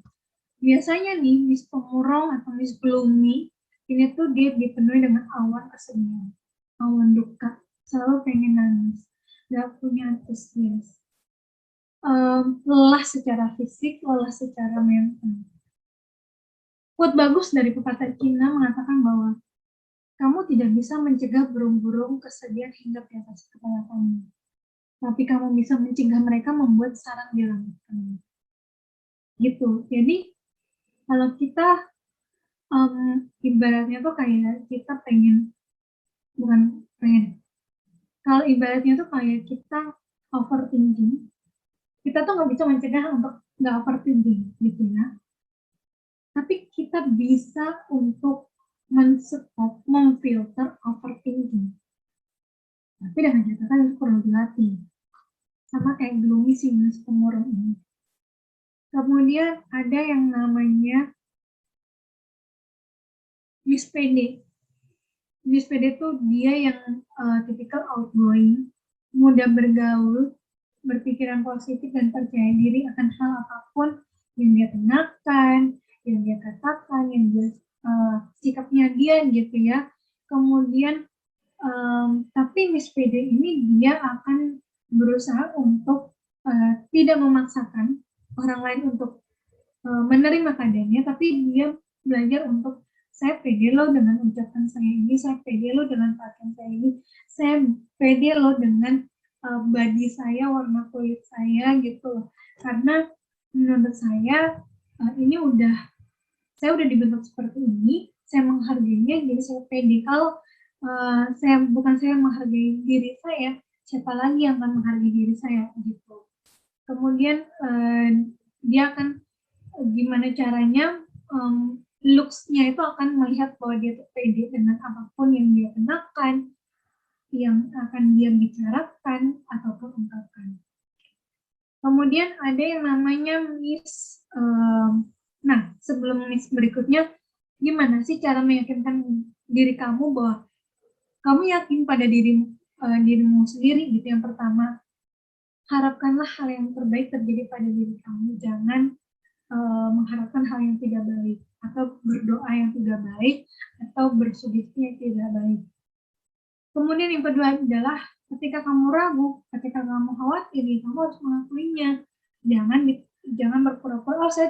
Biasanya nih, Miss Pemurung atau Miss Gloomy, ini tuh dia dipenuhi dengan awan kesedihan, awan duka, selalu pengen nangis, gak punya antusias, lelah secara fisik, lelah secara mental. Quote bagus dari pepatah Cina mengatakan bahwa kamu tidak bisa mencegah burung-burung kesedihan hingga di atas kepala kamu, tapi kamu bisa mencegah mereka membuat sarang di langit kamu. Gitu. Jadi kalau kita ibaratnya tuh kayak kita kalau ibaratnya tuh kayak kita overthinking, kita tuh nggak bisa mencegah untuk nggak overthinking gitu ya. Tapi kita bisa untuk memfilter overthinking. Tapi dengan catatan itu perlu dilatih. Sama kayak gloomy sih Miss Pemurung ini. Kemudian ada yang namanya Miss PD. Miss PD tuh dia yang tipikal outgoing, mudah bergaul, berpikiran positif dan percaya diri akan hal apapun yang dia kenakan, yang dia katakan, yang dia sikapnya dia gitu ya. Kemudian tapi Miss PD ini dia akan berusaha untuk tidak memaksakan orang lain untuk menerima keadaannya, tapi dia belajar untuk saya pede loh dengan ucapan saya ini, saya pede loh dengan pakaian saya ini, saya pede loh dengan body saya, warna kulit saya gitu. Karena menurut saya ini udah saya udah dibentuk seperti ini, saya menghargainya, jadi saya pede. Kalau saya menghargai diri saya, siapa lagi yang akan menghargai diri saya gitu. Kemudian dia akan gimana caranya, looks-nya itu akan melihat bahwa dia tuh pede dengan apapun yang dia kenakan, yang akan dia bicarakan ataupun ungkapkan. Kemudian ada yang namanya Miss. Nah, sebelum Miss berikutnya, gimana sih cara meyakinkan diri kamu bahwa kamu yakin pada dirimu sendiri gitu. Yang pertama, harapkanlah hal yang terbaik terjadi pada diri kamu. Jangan mengharapkan hal yang tidak baik, atau berdoa yang tidak baik, atau bersugesti yang tidak baik. Kemudian yang kedua adalah ketika kamu ragu, ketika kamu khawatir, kamu harus mengakuinya. Jangan berpura-pura, oh saya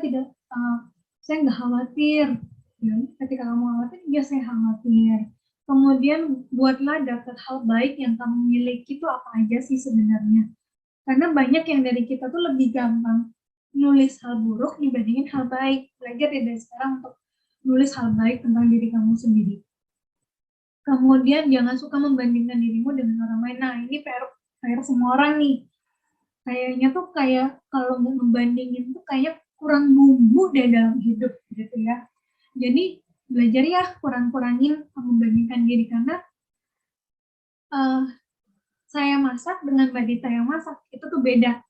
nggak khawatir. Ya, ketika kamu khawatir, ya saya khawatir. Kemudian buatlah daftar hal baik yang kamu miliki itu apa aja sih sebenarnya. Karena banyak yang dari kita tuh lebih gampang nulis hal buruk dibandingin hal baik. Belajar ya dari sekarang untuk nulis hal baik tentang diri kamu sendiri. Kemudian jangan suka membandingkan dirimu dengan orang lain. Nah, ini PR semua orang nih. Kayaknya tuh kayak kalau mau membandingin tuh kayak kurang bumbu deh dalam hidup gitu ya. Jadi belajar ya kurang-kurangin membandingkan diri, karena saya masak dengan Mbak Dita yang masak itu tuh beda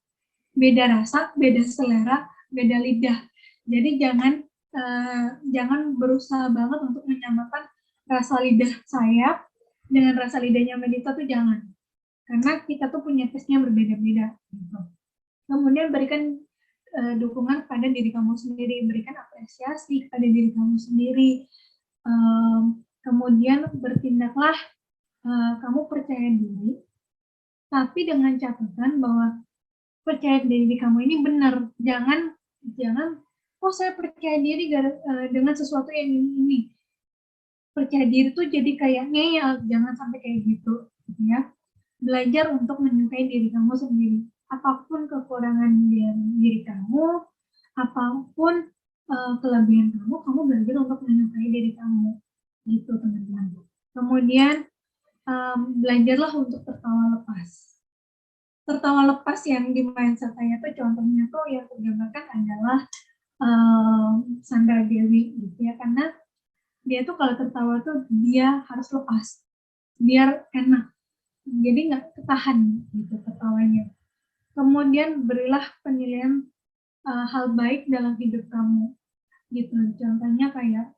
rasa, beda selera, beda lidah. Jadi jangan berusaha banget untuk menyamakan rasa lidah saya dengan rasa lidahnya Mbak Dita, tuh jangan, karena kita tuh punya taste-nya berbeda-beda gitu. Kemudian berikan dukungan pada diri kamu sendiri, berikan apresiasi pada diri kamu sendiri. Kemudian bertindaklah kamu percaya diri, tapi dengan catatan bahwa percaya diri kamu ini benar. Jangan oh saya percaya diri dengan sesuatu yang ini. Percaya diri tuh jadi kayak ngeyel, jangan sampai kayak gitu ya. Belajar untuk menyukai diri kamu sendiri. Apapun kekurangan diri kamu, apapun kelebihan kamu belajar untuk menyukai diri kamu. Gitu teman-teman. Kemudian belajarlah untuk tertawa lepas. Tertawa lepas yang di mindset saya tuh contohnya tuh yang tergambarkan adalah Sandra Dewi gitu ya, karena dia tuh kalau tertawa tuh dia harus lepas biar enak, jadi nggak ketahan gitu tertawanya. Kemudian berilah penilaian hal baik dalam hidup kamu gitu. Contohnya kayak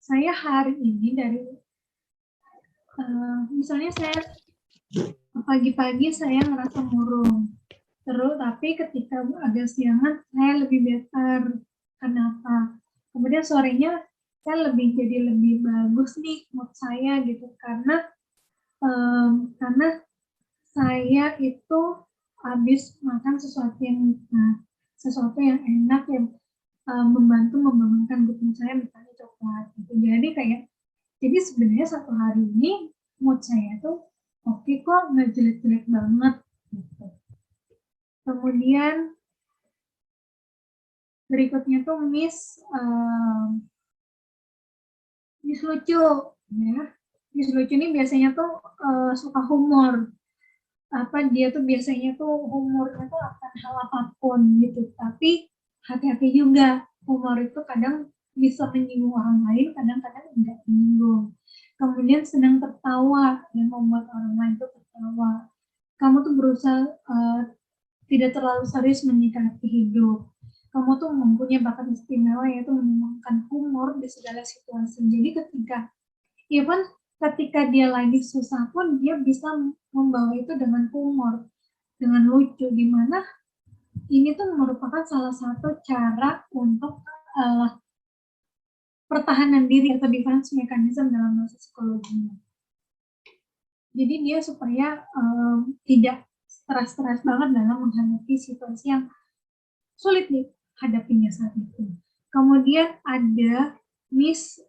saya hari ini misalnya saya pagi-pagi saya ngerasa murung, terus tapi ketika agak siangan saya lebih better. Kenapa? Kemudian sorenya saya jadi lebih bagus nih mood saya gitu, karena saya itu habis makan sesuatu yang enak yang membantu membangunkan mood saya, misalnya coklat gitu. Jadi sebenarnya satu hari ini mood saya tuh oke kok, nggak jelek-jelek banget gitu. Kemudian berikutnya tuh Miss lucu ya. Miss lucu ini biasanya tuh suka humor. Dia tuh biasanya tuh humornya tuh akan hal apapun gitu. Tapi hati-hati juga, humor itu kadang bisa menyinggung orang lain, kadang-kadang tidak menyinggung. Kemudian senang tertawa dan membuat orang lain tuh tertawa. Kamu tuh berusaha tidak terlalu serius menyikapi hidup. Kamu tuh mempunyai bakat istimewa, yaitu menemukan humor di segala situasi. Jadi ketika dia lagi susah pun dia bisa membawa itu dengan humor, dengan lucu, di mana ini tuh merupakan salah satu cara untuk pertahanan diri atau defense mechanism dalam bahasa psikologinya. Jadi dia supaya tidak stres banget dalam menghadapi situasi yang sulit dihadapinya saat itu. Kemudian ada mistrust.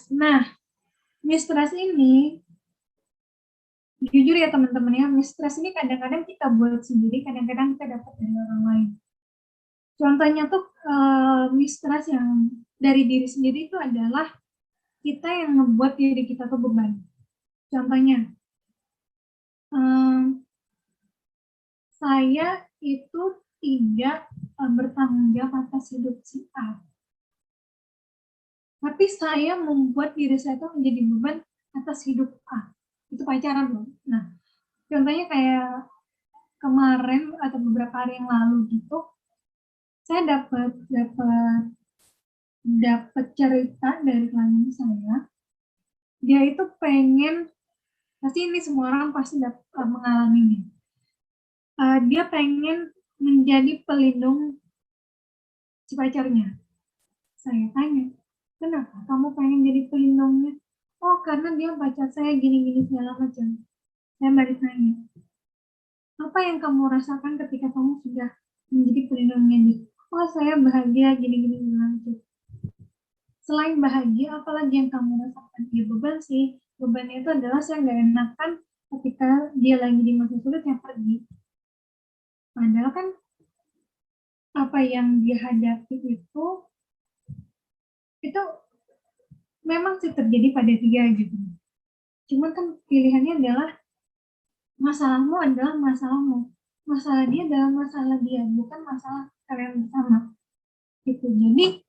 Nah, mistrust ini jujur ya teman-teman ya, mistrust ini kadang-kadang kita buat sendiri, kadang-kadang kita dapat dari orang lain. Contohnya tuh mistrust yang dari diri sendiri itu adalah kita yang ngebuat diri kita tuh beban. Contohnya, saya itu tidak bertanggung jawab atas hidup si A. Tapi saya membuat diri saya tuh menjadi beban atas hidup A. Itu pacaran loh. Nah, contohnya kayak kemarin atau beberapa hari yang lalu gitu, saya dapat cerita dari klien saya. Dia itu pengen, pasti ini semua orang pasti mengalaminya. Dia pengen menjadi pelindung si pacarnya. Saya tanya, kenapa kamu pengen jadi pelindungnya? Oh, karena dia pacar saya gini-gini segala macam. Saya balik nanya, apa yang kamu rasakan ketika kamu sudah menjadi pelindungnya dia? Oh, saya bahagia gini-gini segala macam. Selain bahagia, apalagi yang kamu rasakan? Ya beban sih. Bebannya itu adalah saya nggak enakan ketika dia lagi di masa sulit yang pergi. Padahal kan apa yang dia hadapi itu memang sih terjadi pada dia gitu. Cuman kan pilihannya adalah masalahmu adalah masalahmu. Masalah dia adalah masalah dia, bukan masalah kalian bersama. Gitu. Jadi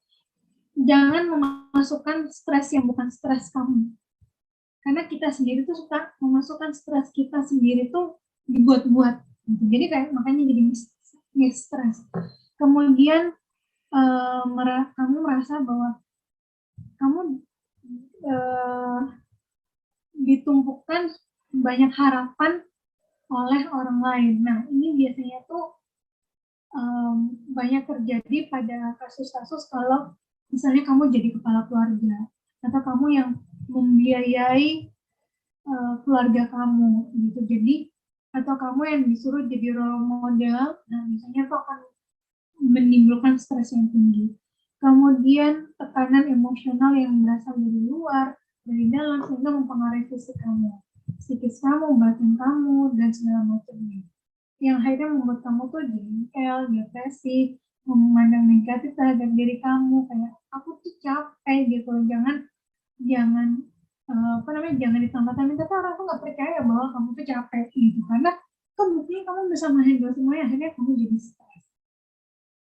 jangan memasukkan stres yang bukan stres kamu. Karena kita sendiri tuh suka memasukkan stres kita sendiri tuh dibuat-buat. Gitu. Jadi kayak makanya jadi stres. Kemudian kamu merasa bahwa kamu ditumpukan banyak harapan oleh orang lain. Nah, ini biasanya tuh banyak terjadi pada kasus-kasus kalau misalnya kamu jadi kepala keluarga atau kamu yang membiayai keluarga kamu gitu. Jadi atau kamu yang disuruh jadi role model, nah biasanya itu akan menimbulkan stres yang tinggi. Kemudian tekanan emosional yang berasal dari luar, dari dalam, sehingga mempengaruhi fisik kamu, psikis kamu, batin kamu, dan segala macamnya. Yang akhirnya membuat kamu tuh jengkel, depresi, memandang negatif terhadap diri kamu, kayak aku tuh capek gitu. Jangan jangan ditambah-tambahin, tapi orang tuh nggak percaya bahwa kamu tuh capek gitu, karena kan buktinya kamu bisa menghandle semuanya, akhirnya kamu jadi stres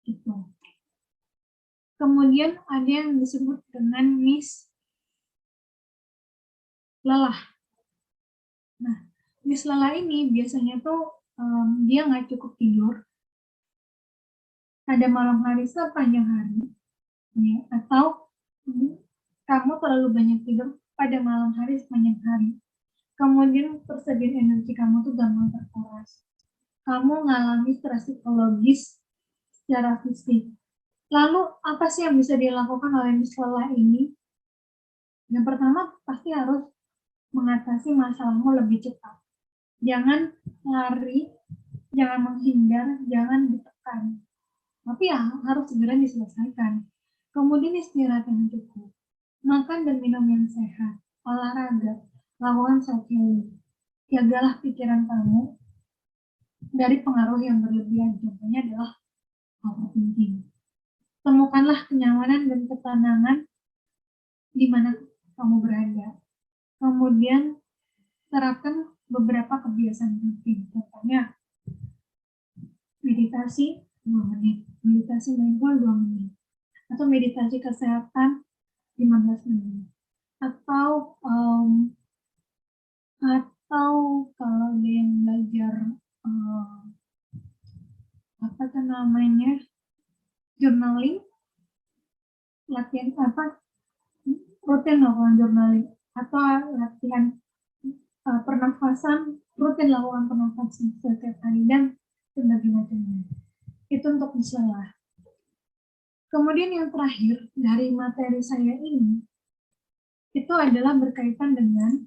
gitu. Kemudian ada yang disebut dengan lelah. Nah, lelah ini biasanya tuh dia nggak cukup tidur pada malam hari sepanjang hari, ya, atau kamu terlalu banyak tidur pada malam hari sepanjang hari. Kemudian persediaan energi kamu tuh gampang terkuras. Kamu mengalami stres psikologis secara fisik. Lalu apa sih yang bisa dilakukan oleh lelah ini? Yang pertama pasti harus mengatasi masalahmu lebih cepat. Jangan lari, jangan menghindar, jangan ditekan. Tapi ya harus segera diselesaikan. Kemudian istirahat yang cukup. Makan dan minum yang sehat. Olahraga. Lakukan self-healing. Jagalah pikiran kamu dari pengaruh yang berlebihan. Contohnya adalah overthinking. Temukanlah kenyamanan dan ketenangan di mana kamu berada. Kemudian terapkan beberapa kebiasaan rutin. Contohnya meditasi 2 menit, meditasi mindful 2 menit, atau meditasi kesehatan 15 menit. Atau kalau ada yang belajar journaling, latihan rutin lakukan journaling, atau latihan pernafasan, rutin lakukan pernafasan setiap hari, dan sebagainya. Itu untuk lelah. Kemudian yang terakhir dari materi saya ini, itu adalah berkaitan dengan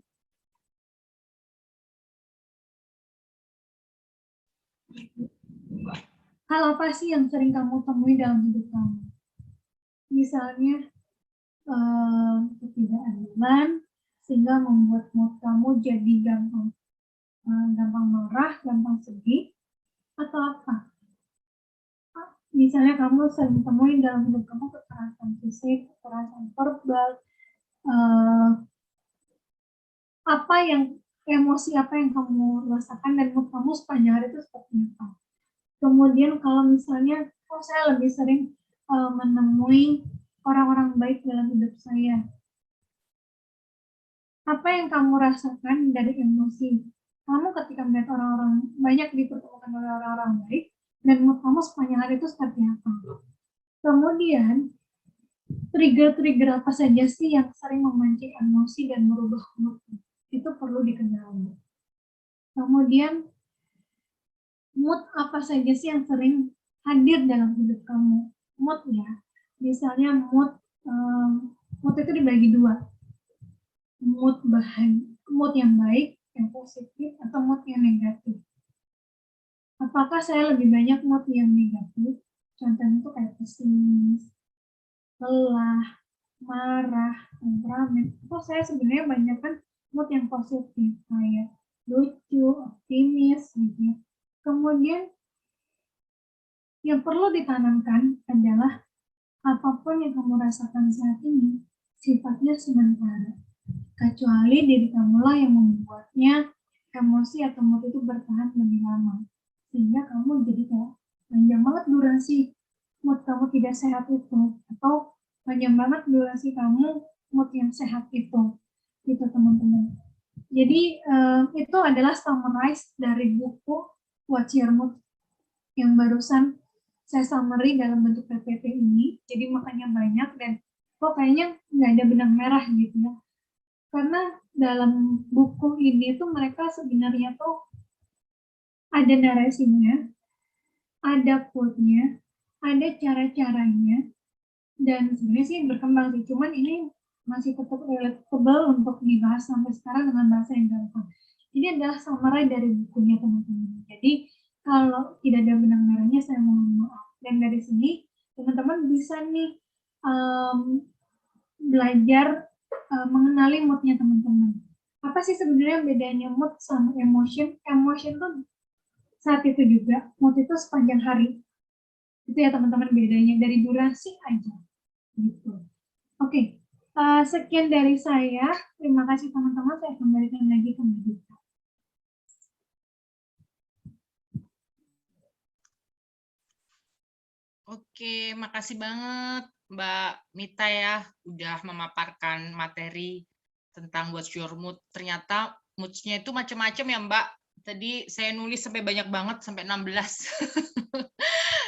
hal apa sih yang sering kamu temui dalam hidup kamu. Misalnya, ketidakadilan, sehingga membuat mood kamu jadi gampang marah, gampang sedih, atau apa? misalnya kamu sering temuin dalam hidup kamu kekerasan fisik, kekerasan verbal, emosi apa yang kamu rasakan dan mood kamu sepanjang hari itu seperti apa. Kemudian kalau misalnya, saya lebih sering menemui orang-orang baik dalam hidup saya. Apa yang kamu rasakan dari emosi? Kamu ketika melihat orang-orang banyak dipertemukan oleh orang-orang baik, dan mood kamu sepanjang hari itu seperti apa? Kemudian, trigger-trigger apa saja sih yang sering memancing emosi dan merubah mood? Itu perlu diketahui. Kemudian, mood apa saja sih yang sering hadir dalam hidup kamu? Mood ya, misalnya mood itu dibagi dua, mood yang baik, yang positif, atau mood yang negatif. Apakah saya lebih banyak mood yang negatif? Contohnya itu kayak pesimis, lelah, marah, temperamen. Atau saya sebenarnya banyak kan mood yang positif, kayak lucu, optimis, gitu ya. Kemudian yang perlu ditanamkan adalah apapun yang kamu rasakan saat ini sifatnya sementara, kecuali diri kamulah yang membuatnya emosi atau mood itu bertahan lebih lama, sehingga kamu jadi kayak panjang banget durasi mood kamu tidak sehat itu, atau panjang banget durasi kamu mood yang sehat itu, gitu teman-teman. Jadi itu adalah summarize dari buku What's Your Mood yang barusan saya summary dalam bentuk PPT ini. Jadi makanya banyak dan kok kayaknya nggak ada benang merah gitu ya. Karena dalam buku ini tuh mereka sebenarnya tuh ada narasinya, ada quote-nya, ada cara-caranya, dan sebenarnya sih berkembang sih. Cuman ini masih tetap relatable untuk dibahas sampai sekarang dengan bahasa yang gampang. Ini adalah summary dari bukunya teman-teman. Jadi kalau tidak ada benang merahnya saya mohon maaf. Dan dari sini teman-teman bisa nih belajar mengenali moodnya teman-teman. Apa sih sebenarnya bedanya mood sama emotion? Emotion tuh saat itu juga, mood itu sepanjang hari. Itu ya teman-teman bedanya, dari durasi aja. Gitu. Oke, sekian dari saya. Terima kasih teman-teman, saya kembalikan lagi ke Mbak Dita. Oke, makasih banget Mbak Mita ya, udah memaparkan materi tentang What's Your Mood. Ternyata moods-nya itu macam-macam ya Mbak. Tadi saya nulis sampai banyak banget, sampai 16.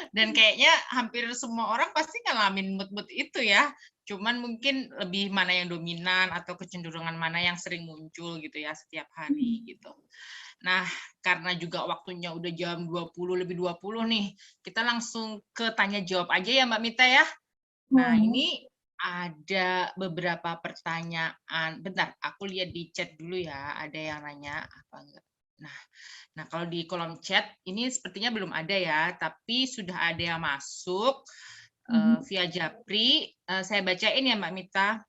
Dan kayaknya hampir semua orang pasti ngalamin mood-mood itu ya. Cuman mungkin lebih mana yang dominan atau kecenderungan mana yang sering muncul gitu ya setiap hari gitu. Nah, karena juga waktunya udah jam 20 lebih 20 nih, kita langsung ke tanya jawab aja ya Mbak Mita ya. Nah, ini ada beberapa pertanyaan. Bentar, aku lihat di chat dulu ya, ada yang nanya apa enggak. Nah, kalau di kolom chat ini sepertinya belum ada ya, tapi sudah ada yang masuk via Japri. Saya bacain ya Mbak Mita.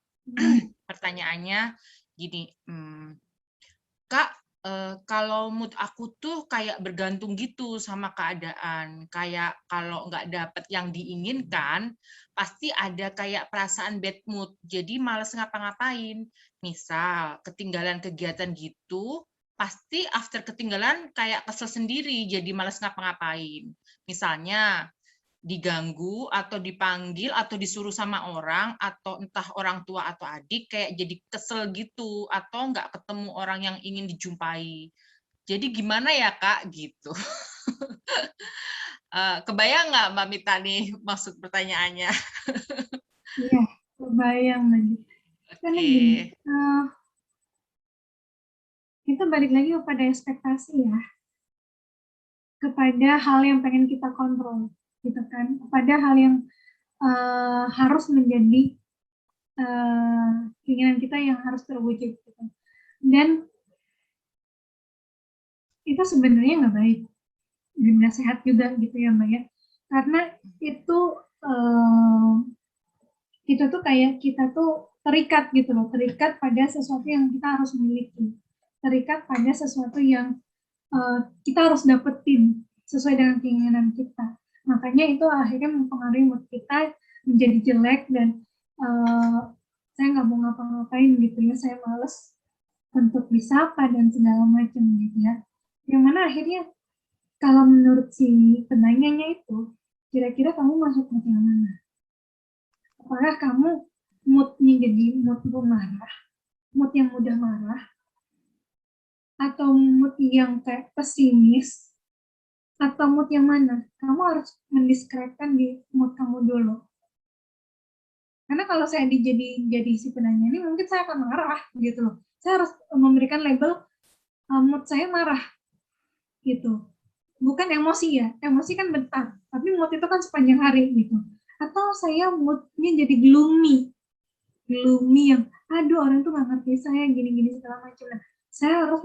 Pertanyaannya gini, Kak, kalau mood aku tuh kayak bergantung gitu sama keadaan. Kayak kalau nggak dapet yang diinginkan, pasti ada kayak perasaan bad mood. Jadi males ngapa-ngapain. Misal, ketinggalan kegiatan gitu, pasti after ketinggalan kayak kesel sendiri, jadi males ngapa-ngapain. Misalnya, diganggu atau dipanggil atau disuruh sama orang atau entah orang tua atau adik kayak jadi kesel gitu atau nggak ketemu orang yang ingin dijumpai. Jadi gimana ya Kak gitu. Kebayang nggak Mbak Mita nih maksud pertanyaannya? Iya, kebayang lagi. Karena gini, kita balik lagi kepada ekspektasi ya, kepada hal yang pengen kita kontrol, gitu kan, kepada hal yang harus menjadi keinginan kita yang harus terwujud gitu. Dan itu sebenarnya nggak baik dan nggak sehat juga gitu ya Mbak ya, karena itu tuh kayak kita tuh terikat gitu loh, terikat pada sesuatu yang kita harus miliki, terikat pada sesuatu yang kita harus dapetin sesuai dengan keinginan kita. Nah, makanya itu akhirnya mempengaruhi mood kita menjadi jelek dan saya nggak mau ngapa-ngapain gitu ya, saya males untuk disapa dan segala macam gitu ya. Yang mana akhirnya kalau menurut si penanyanya itu, kira-kira kamu masuk mood yang mana? Apakah kamu moodnya jadi mood marah, mood yang mudah marah, atau mood yang kayak pesimis, atau mood yang mana? Kamu harus mendeskripsikan di mood kamu dulu. Karena kalau saya jadi si penanya ini, mungkin saya akan marah gitu loh. Saya harus memberikan label mood saya marah gitu. Bukan emosi ya, emosi kan bentar, tapi mood itu kan sepanjang hari gitu. Atau saya moodnya jadi gloomy yang, aduh orang tuh nggak ngerti saya gini-gini segala macam. Nah, saya harus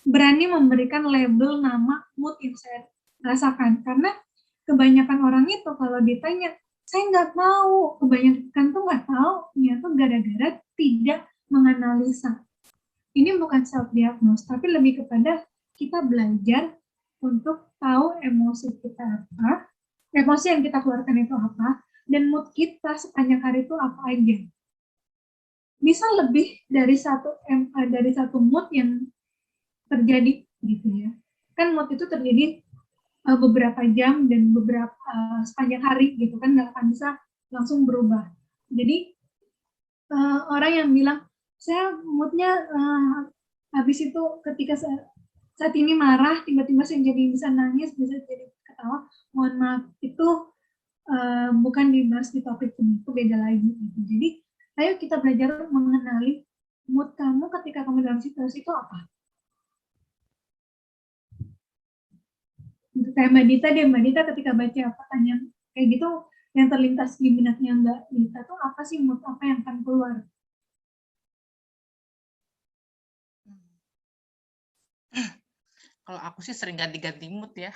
berani memberikan label nama mood yang saya rasakan. Karena kebanyakan orang itu kalau ditanya, saya nggak tahu, kebanyakan tuh nggak tahu, ternyata gara-gara tidak menganalisa. Ini bukan self-diagnose, tapi lebih kepada kita belajar untuk tahu emosi kita apa, emosi yang kita keluarkan itu apa, dan mood kita sepanjang hari itu apa aja. Bisa lebih dari satu mood yang terjadi gitu ya. Kan mood itu terjadi beberapa jam dan beberapa sepanjang hari gitu kan, nggak akan bisa langsung berubah. Jadi orang yang bilang saya moodnya habis itu ketika saat ini marah, tiba-tiba saya jadi bisa nangis, bisa jadi ketawa, mohon maaf, itu bukan dibahas di topik ini, itu beda lagi gitu. Jadi ayo kita belajar mengenali mood kamu ketika kamu dalam situasi itu apa. Untuk kayak Mbak Dita ketika baca pertanyaan kayak gitu, yang terlintas di minatnya Mbak Dita tuh apa sih, mood apa yang akan keluar? Kalau aku sih sering ganti-ganti mood ya.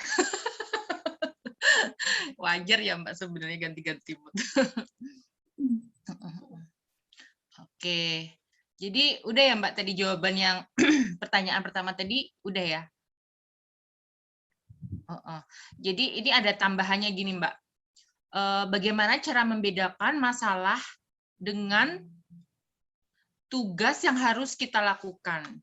Wajar ya Mbak sebenarnya ganti-ganti mood. Oke. Jadi udah ya Mbak tadi jawaban yang pertanyaan pertama tadi udah ya. Jadi ini ada tambahannya gini Mbak. Bagaimana cara membedakan masalah dengan tugas yang harus kita lakukan?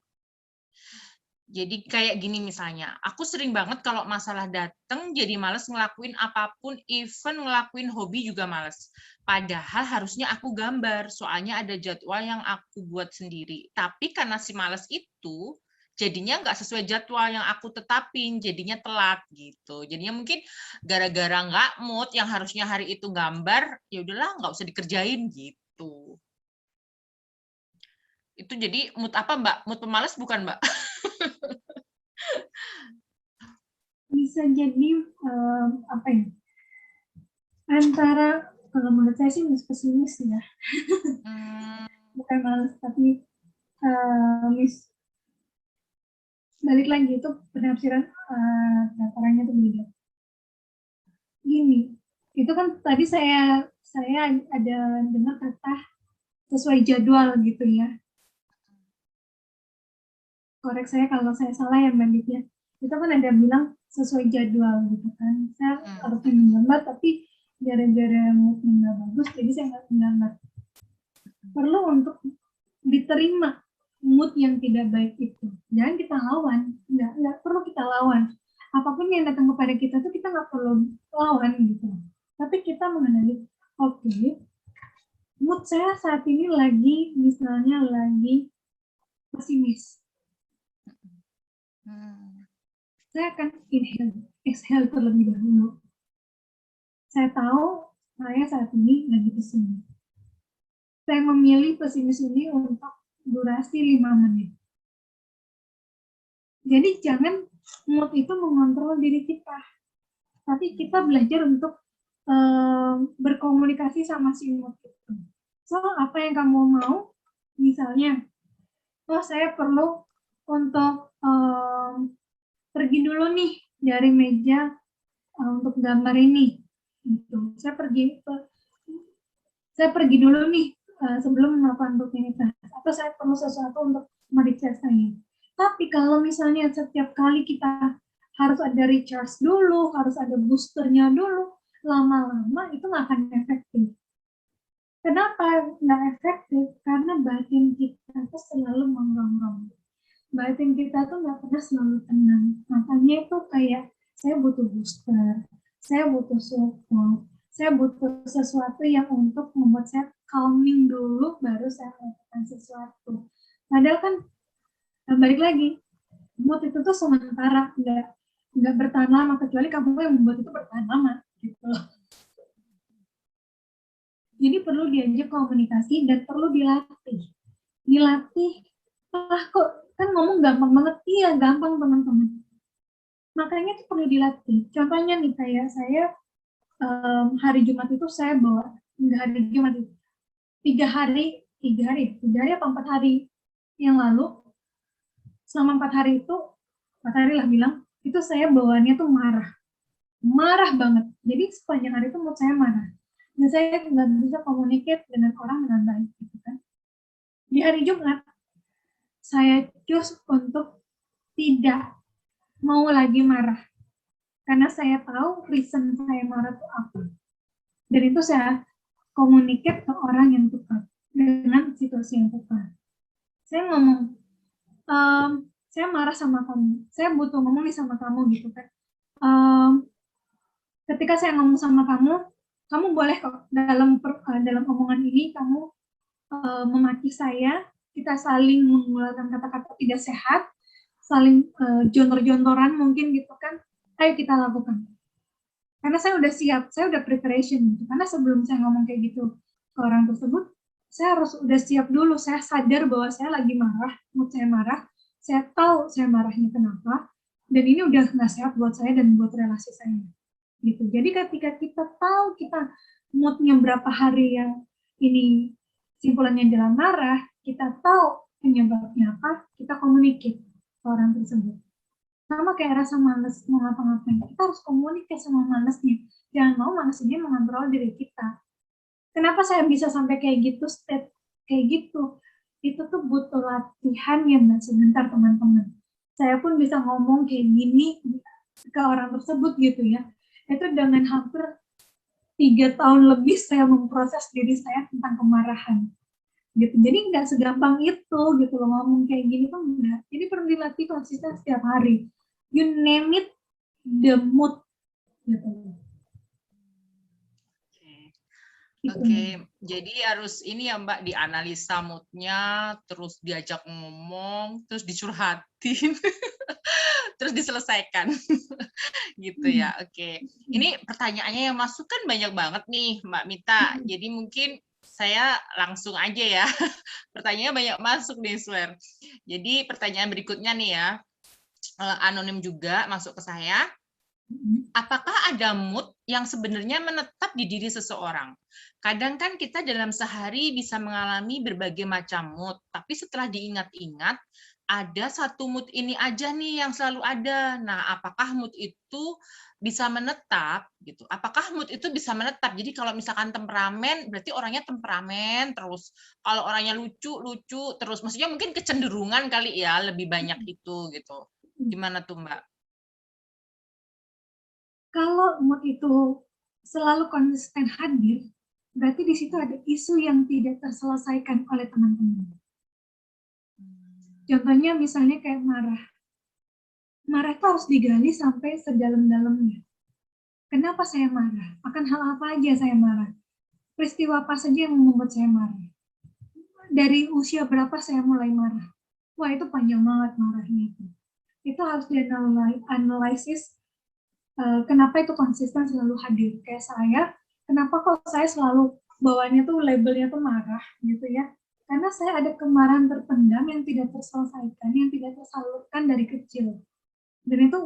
Jadi kayak gini misalnya, aku sering banget kalau masalah datang jadi males ngelakuin apapun, even ngelakuin hobi juga males. Padahal harusnya aku gambar, soalnya ada jadwal yang aku buat sendiri. Tapi karena si males itu, jadinya nggak sesuai jadwal yang aku tetapin, jadinya telat gitu. Jadinya mungkin gara-gara nggak mood yang harusnya hari itu gambar, ya udahlah nggak usah dikerjain gitu. Itu jadi mood apa Mbak? Mood pemalas bukan Mbak? Bisa jadi apa ya, antara, kalau menurut saya sih pesimis ya. Bukan malas, tapi balik lagi itu penafsiran orangnya itu beda. Gini, itu kan tadi saya ada dengar kata sesuai jadwal gitu ya. Korek saya kalau saya salah ya Mbak Ditya. Itu kan ada bilang sesuai jadwal gitu kan. Saya harusnya menggambar tapi gara-gara moodnya nggak bagus, jadi saya nggak menggambar. Perlu untuk diterima mood yang tidak baik itu. Jangan kita lawan, nggak perlu kita lawan. Apapun yang datang kepada kita tuh kita nggak perlu lawan gitu. Tapi kita mengenali, oke, mood saya saat ini lagi, misalnya lagi pesimis. Saya akan exhale terlebih dahulu. Saya tahu saya saat ini lagi pesimis. Saya memilih pesimis ini untuk durasi 5 menit. Jadi jangan mood itu mengontrol diri kita. Tapi kita belajar untuk berkomunikasi sama si mood itu. So, apa yang kamu mau? Misalnya, saya perlu untuk pergi dulu nih dari meja untuk gambar ini. Gitu. Saya pergi dulu nih sebelum melakukan rutinitas. Atau saya perlu sesuatu untuk meriksa saya. Tapi kalau misalnya setiap kali kita harus ada recharge dulu, harus ada boosternya dulu. Lama-lama itu nggak akan efektif. Kenapa nggak efektif? Karena batin kita tuh selalu menggonggong. Batin kita tuh nggak pernah selalu tenang. Makanya itu kayak saya butuh booster, saya butuh support, saya butuh sesuatu yang untuk membuat saya calming dulu, baru saya melakukan sesuatu. Padahal kan balik lagi, mood itu tuh sementara, nggak bertahan lama, kecuali kamu yang membuat itu bertahan lama gitu. Jadi perlu diajak komunikasi dan perlu dilatih. Kok kan ngomong gampang banget? Iya, gampang teman-teman. Makanya itu perlu dilatih. Contohnya nih, kayak saya hari Jumat itu saya bawa, enggak hari Jumat itu, 3 hari apa 4 hari yang lalu, selama 4 hari itu, 4 hari lah bilang, itu saya bawaannya tuh marah banget. Jadi sepanjang hari itu mood saya marah. Dan saya nggak bisa communicate dengan orang dengan baik gitu kan. Di hari Jumat saya choose untuk tidak mau lagi marah karena saya tahu reason saya marah itu apa, dan itu saya communicate ke orang yang tepat dengan situasi yang tepat. Saya ngomong, saya marah sama kamu, saya butuh ngomong nih sama kamu gitu kan. Ketika saya ngomong sama kamu boleh kok dalam omongan ini kamu memaki saya, kita saling mengeluarkan kata-kata tidak sehat, saling jontor-jontoran mungkin gitu kan, ayo kita lakukan. Karena saya udah siap, saya udah preparation gitu. Karena sebelum saya ngomong kayak gitu ke orang tersebut, saya harus udah siap dulu, saya sadar bahwa saya lagi marah, mood saya marah, saya tahu saya marahnya kenapa, dan ini udah nggak sehat buat saya dan buat relasi saya. Gitu. Jadi ketika kita tahu kita moodnya berapa hari yang ini simpulannya adalah marah, kita tahu penyebabnya apa, kita communicate ke orang tersebut. Sama kayak rasa malas mau ngapa-ngapain, kita harus komunikasi sama malasnya. Jangan mau malas ini mengontrol diri kita. Kenapa saya bisa sampai kayak gitu, state kayak gitu? Itu tuh butuh latihan yang nggak sebentar, teman-teman. Saya pun bisa ngomong kayak gini ke orang tersebut gitu ya. Itu dengan hampir 3 tahun lebih saya memproses diri saya tentang kemarahan gitu. Jadi nggak segampang itu gitu loh, ngomong kayak gini tuh enggak. Jadi perlu dilatih konsisten setiap hari. You name it, the mood gitu. Oke, jadi harus ini ya Mbak, dianalisa moodnya, terus diajak ngomong, terus dicurhatin, terus diselesaikan, gitu ya. Oke, ini pertanyaannya yang masuk kan banyak banget nih Mbak Mita, jadi mungkin saya langsung aja ya, pertanyaannya banyak masuk nih, Swear. Jadi pertanyaan berikutnya nih ya, anonim juga masuk ke saya. Apakah ada mood yang sebenarnya menetap di diri seseorang? Kadang kan kita dalam sehari bisa mengalami berbagai macam mood, tapi setelah diingat-ingat, ada satu mood ini aja nih yang selalu ada. Nah, apakah mood itu bisa menetap? Gitu. Apakah mood itu bisa menetap? Jadi kalau misalkan temperamen, berarti orangnya temperamen terus. Kalau orangnya lucu, lucu terus. Maksudnya mungkin kecenderungan kali ya, lebih banyak itu gitu. Gimana tuh Mbak? Kalau mood itu selalu konsisten hadir, berarti di situ ada isu yang tidak terselesaikan oleh teman-teman. Contohnya misalnya kayak marah. Marah itu harus digali sampai sedalam-dalamnya. Kenapa saya marah? Akan hal apa aja saya marah? Peristiwa apa saja yang membuat saya marah? Dari usia berapa saya mulai marah? Wah, itu panjang banget marahnya itu. Itu harus dianalisis. Kenapa itu konsisten selalu hadir? Kayak saya, kenapa kok saya selalu bawaannya tuh labelnya tuh marah gitu ya? Karena saya ada kemarahan terpendam yang tidak terselesaikan, yang tidak tersalurkan dari kecil. Dan itu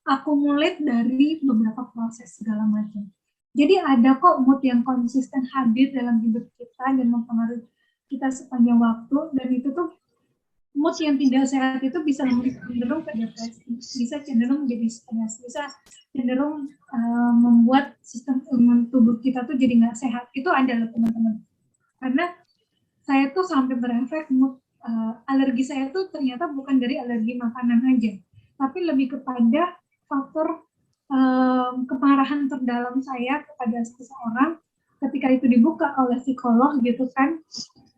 akumulate dari beberapa proses segala macam. Jadi ada kok mood yang konsisten hadir dalam hidup kita dan mempengaruhi kita sepanjang waktu, dan itu tuh mood yang tidak sehat itu bisa cenderung ke depresi, bisa cenderung menjadi stres, bisa cenderung membuat sistem imun tubuh kita tuh jadi nggak sehat. Itu ada loh teman-teman. Karena saya tuh sampai berefek mood, alergi saya tuh ternyata bukan dari alergi makanan aja, tapi lebih kepada faktor kemarahan terdalam saya kepada seseorang ketika itu dibuka oleh psikolog gitu kan,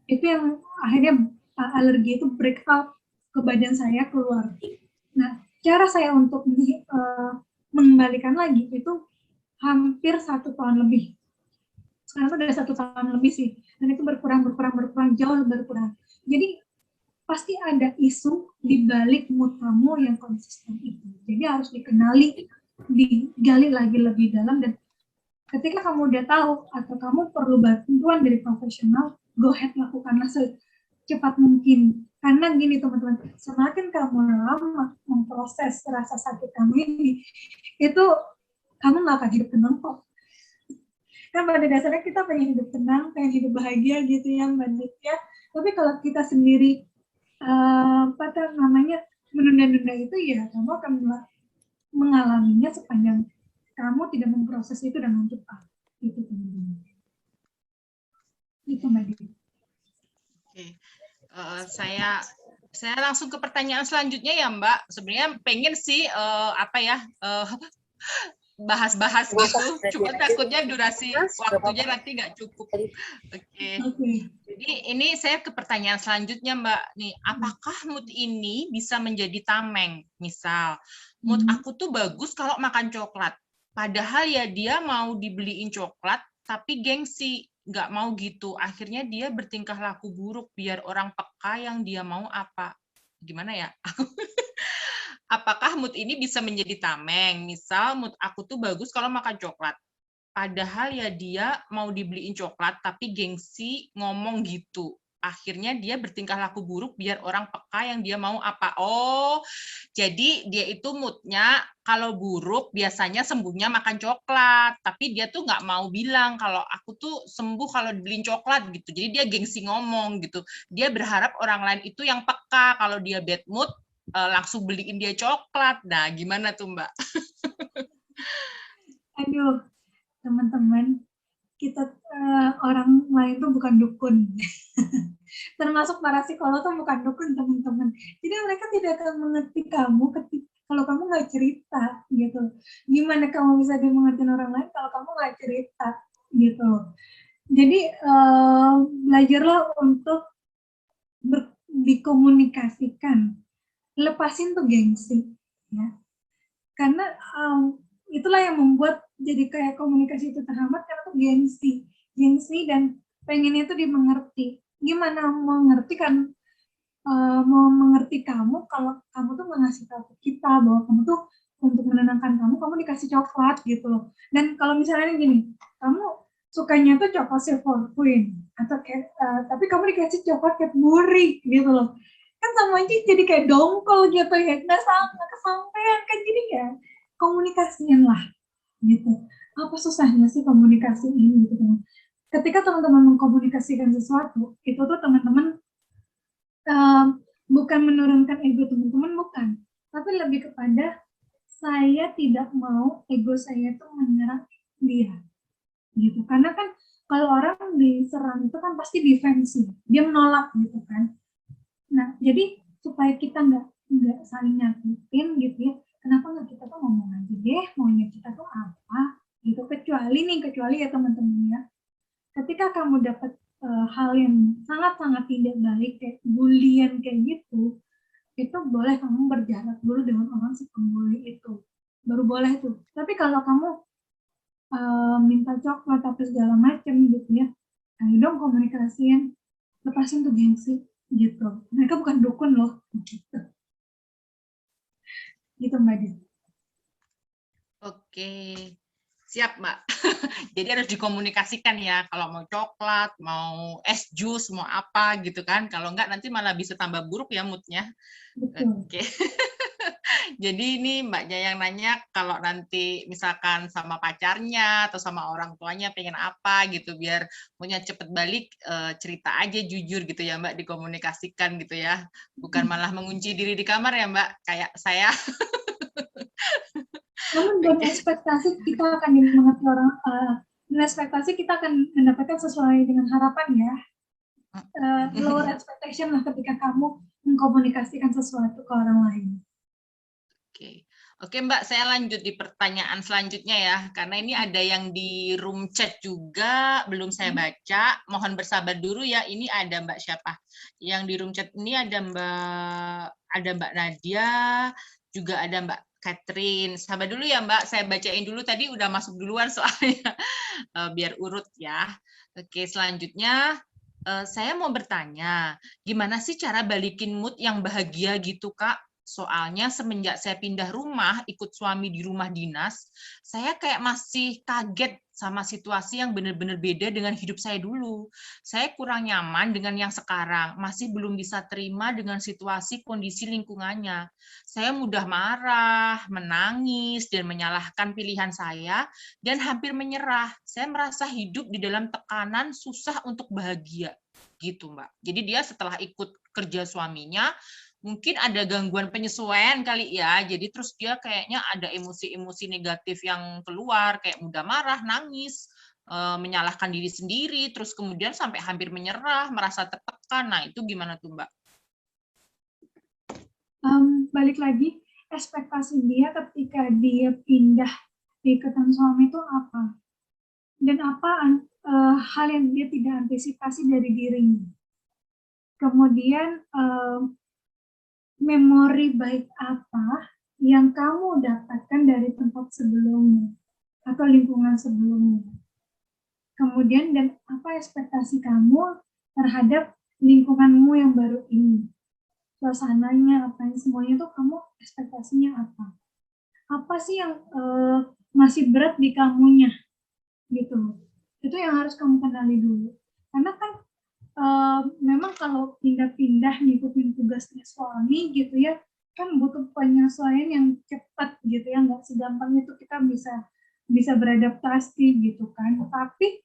itu yang akhirnya alergi itu break out ke badan saya, keluar. Nah, cara saya untuk mengembalikan lagi itu hampir 1 tahun lebih. Sekarang udah 1 tahun lebih sih, dan itu berkurang, jauh berkurang. Jadi pasti ada isu di balik mood kamu yang konsisten itu. Jadi harus dikenali, digali lagi lebih dalam, dan ketika kamu udah tahu atau kamu perlu bantuan dari profesional, go ahead, lakukanlah secepat mungkin. Karena gini teman-teman, semakin kamu lama memproses rasa sakit kamu ini, itu kamu nggak akan hidup tenang kok. Kan pada dasarnya kita pengen hidup tenang, pengen hidup bahagia gitu ya Mbak Nitya. Tapi kalau kita sendiri menunda-nunda itu, ya kamu akan mengalaminya sepanjang kamu tidak memproses itu dengan cepat. Itu teman-teman. Itu Mbak Nitya. Oke. Saya langsung ke pertanyaan selanjutnya ya Mbak. Sebenarnya pengen sih bahas-bahas gitu, cuma takutnya durasi waktunya nanti nggak cukup. Oke. Jadi ini saya ke pertanyaan selanjutnya Mbak. Nih, apakah mood ini bisa menjadi tameng? Misal, mood aku tuh bagus kalau makan coklat. Padahal ya dia mau dibeliin coklat, tapi gengsi, nggak mau gitu. Akhirnya dia bertingkah laku buruk biar orang peka yang dia mau apa. Gimana ya? Apakah mood ini bisa menjadi tameng? Misal mood aku tuh bagus kalau makan coklat. Padahal ya dia mau dibeliin coklat, tapi gengsi ngomong gitu. Akhirnya dia bertingkah laku buruk biar orang peka yang dia mau apa. Oh, jadi dia itu moodnya kalau buruk biasanya sembuhnya makan coklat. Tapi dia tuh nggak mau bilang kalau aku tuh sembuh kalau dibeliin coklat gitu. Jadi dia gengsi ngomong gitu. Dia berharap orang lain itu yang peka kalau dia bad mood, langsung beliin dia coklat. Nah, gimana tuh Mbak? Aduh, teman-teman, kita orang lain tuh bukan dukun. Termasuk para psikolog tuh bukan dukun, teman-teman. Jadi mereka tidak akan mengerti kamu kalau kamu nggak cerita, gitu. Gimana kamu bisa dimengerti orang lain kalau kamu nggak cerita, gitu. Jadi belajarlah untuk dikomunikasikan. Lepasin tuh gengsi, ya. Karena itulah yang membuat jadi kayak komunikasi itu terhambat, karena tuh gengsi dan pengennya itu dimengerti. Gimana mengerti kan, mau mengerti kamu kalau kamu tuh ngasih tahu ke kita bahwa kamu tuh untuk menenangkan kamu dikasih coklat gitu loh. Dan kalau misalnya gini, kamu sukanya tuh coklat Silver Queen atau tapi kamu dikasih coklat Cadbury gitu loh, kan sama aja jadi kayak dongkol gitu ya, nggak kesampaian kan. Jadi ya komunikasiin lah gitu. Apa susahnya sih komunikasiin gitu kan. Ketika teman-teman mengkomunikasikan sesuatu, itu tuh teman-teman bukan menurunkan ego teman-teman, bukan, tapi lebih kepada saya tidak mau ego saya itu menyerang dia gitu. Karena kan kalau orang diserang itu kan pasti defensif, dia menolak gitu kan. Nah, jadi supaya kita nggak saling nyakitin gitu ya, kenapa nggak kita tuh ngomong aja deh maunya kita tuh apa gitu. Kecuali ya teman-teman ya, ketika kamu dapat hal yang sangat-sangat tidak baik kayak bulian kayak gitu, itu boleh kamu berjarak dulu dengan orang si pembuli itu, baru boleh tuh. Tapi kalau kamu minta coklat atau segala macam gitu ya, ayo dong komunikasiin, lepasin tuh gengsi gitu. Mereka bukan dukun loh gitu. Gitu Mbak Di. Oke, siap Mbak. Jadi harus dikomunikasikan ya, kalau mau coklat, mau es jus, mau apa gitu kan. Kalau enggak nanti malah bisa tambah buruk ya moodnya. Oke. Jadi ini Mbaknya yang nanya kalau nanti misalkan sama pacarnya atau sama orang tuanya pengen apa gitu, biar punya cepet balik, cerita aja jujur gitu ya Mbak, dikomunikasikan gitu ya. Bukan malah mengunci diri di kamar ya Mbak, kayak saya. Namun dengan ekspektasi kita akan dimengerti orang, dengan ekspektasi kita akan mendapatkan sesuai dengan harapan ya. Lower expectation lah ketika kamu mengkomunikasikan sesuatu ke orang lain. Oke. Oke Mbak, saya lanjut di pertanyaan selanjutnya ya, karena ini ada yang di room chat juga, belum saya baca. Mohon bersabar dulu ya, ini ada Mbak siapa? Yang di room chat ini ada Mbak Nadia, juga ada Mbak Catherine. Sabar dulu ya Mbak, saya bacain dulu tadi udah masuk duluan soalnya, biar urut ya. Oke, selanjutnya saya mau bertanya, gimana sih cara balikin mood yang bahagia gitu Kak? Soalnya semenjak saya pindah rumah, ikut suami di rumah dinas, saya kayak masih kaget sama situasi yang benar-benar beda dengan hidup saya dulu. Saya kurang nyaman dengan yang sekarang, masih belum bisa terima dengan situasi kondisi lingkungannya. Saya mudah marah, menangis, dan menyalahkan pilihan saya, dan hampir menyerah. Saya merasa hidup di dalam tekanan, susah untuk bahagia. Gitu, Mbak. Jadi dia setelah ikut kerja suaminya, mungkin ada gangguan penyesuaian kali ya, jadi terus dia kayaknya ada emosi-emosi negatif yang keluar, kayak mudah marah, nangis, menyalahkan diri sendiri, terus kemudian sampai hampir menyerah, merasa tertekan. Nah, itu gimana tuh, Mbak? Balik lagi, ekspektasi dia ketika dia pindah di ikatan suami itu apa? Dan apa hal yang dia tidak antisipasi dari dirinya? Kemudian memori baik apa yang kamu dapatkan dari tempat sebelumnya atau lingkungan sebelumnya. Kemudian dan apa ekspektasi kamu terhadap lingkunganmu yang baru ini. Suasananya, apa semuanya itu kamu ekspektasinya apa. Apa sih yang masih berat di kamunya gitu. Itu yang harus kamu kenali dulu. Karena kan memang kalau pindah-pindah ngikutin tugasnya suami gitu ya, kan butuh penyesuaian yang cepat gitu ya, nggak segampang itu kita bisa beradaptasi gitu kan. Tapi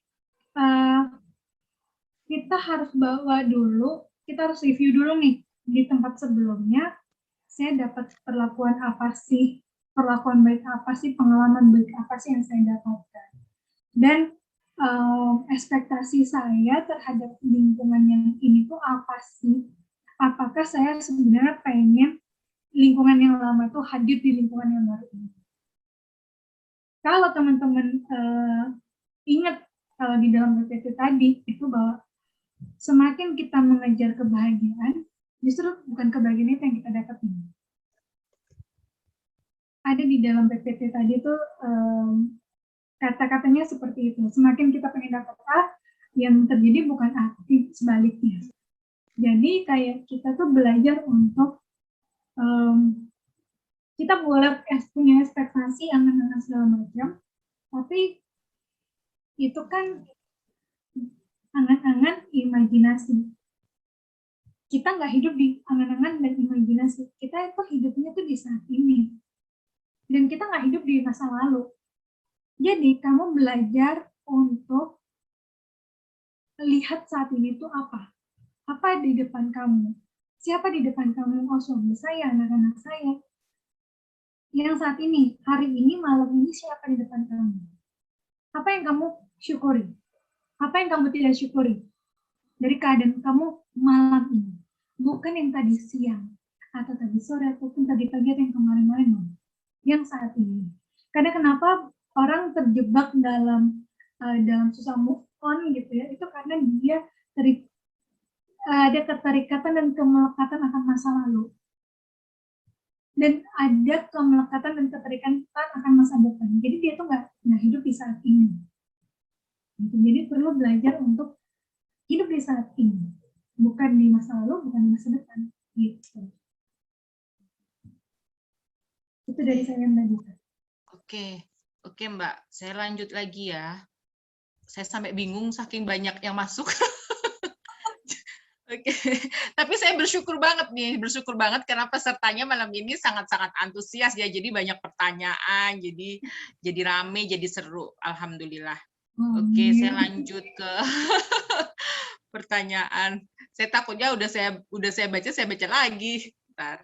kita harus bawa dulu, kita harus review dulu nih di tempat sebelumnya, saya dapat perlakuan apa sih, perlakuan baik apa sih, pengalaman baik apa sih yang saya dapatkan. Dan ekspektasi saya terhadap lingkungan yang ini tuh apa sih? Apakah saya sebenarnya pengen lingkungan yang lama tuh hadir di lingkungan yang baru ini? Kalau teman-teman ingat kalau di dalam PPT tadi itu bahwa semakin kita mengejar kebahagiaan, justru bukan kebahagiaan itu yang kita dapetin. Ada di dalam PPT tadi tuh kata-katanya seperti itu. Semakin kita pengen dapat A, yang terjadi bukan A, tapi sebaliknya. Jadi kayak kita tuh belajar untuk kita boleh punya ekspektasi, angan-angan segala macam, tapi itu kan angan-angan imajinasi. Kita nggak hidup di angan-angan dan imajinasi. Kita itu hidupnya tuh di saat ini. Dan kita nggak hidup di masa lalu. Jadi kamu belajar untuk lihat saat ini tuh apa? Apa di depan kamu? Siapa di depan kamu? Oh, suami saya, anak-anak saya. Yang saat ini, hari ini, malam ini, siapa di depan kamu? Apa yang kamu syukuri? Apa yang kamu tidak syukuri? Dari keadaan kamu malam ini. Bukan yang tadi siang, atau tadi sore, ataupun tadi pagi, atau yang kemarin-kemarin. Yang saat ini. Karena kenapa orang terjebak dalam susah move on gitu ya, itu karena dia ada keterikatan dan kemelekatan akan masa lalu. Dan ada kemelekatan dan keterikatan akan masa depan. Jadi dia tuh nggak hidup di saat ini. Gitu. Jadi perlu belajar untuk hidup di saat ini. Bukan di masa lalu, bukan di masa depan. Gitu. Itu dari saya Mbak Dita. Oke Mbak, saya lanjut lagi ya. Saya sampai bingung saking banyak yang masuk. Oke, tapi saya bersyukur banget karena pesertanya malam ini sangat-sangat antusias ya, jadi banyak pertanyaan, jadi rame, jadi seru, alhamdulillah. Oke, saya lanjut ke pertanyaan. Saya takutnya udah saya baca lagi. Bentar.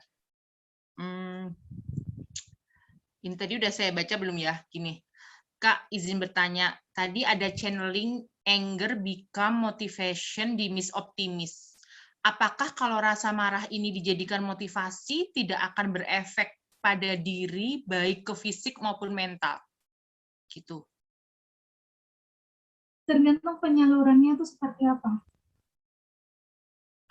Ini tadi udah saya baca belum ya? Gini, Kak izin bertanya, tadi ada channeling anger become motivation di Miss Optimis. Apakah kalau rasa marah ini dijadikan motivasi tidak akan berefek pada diri, baik ke fisik maupun mental. Gitu. Tergantung penyalurannya itu seperti apa.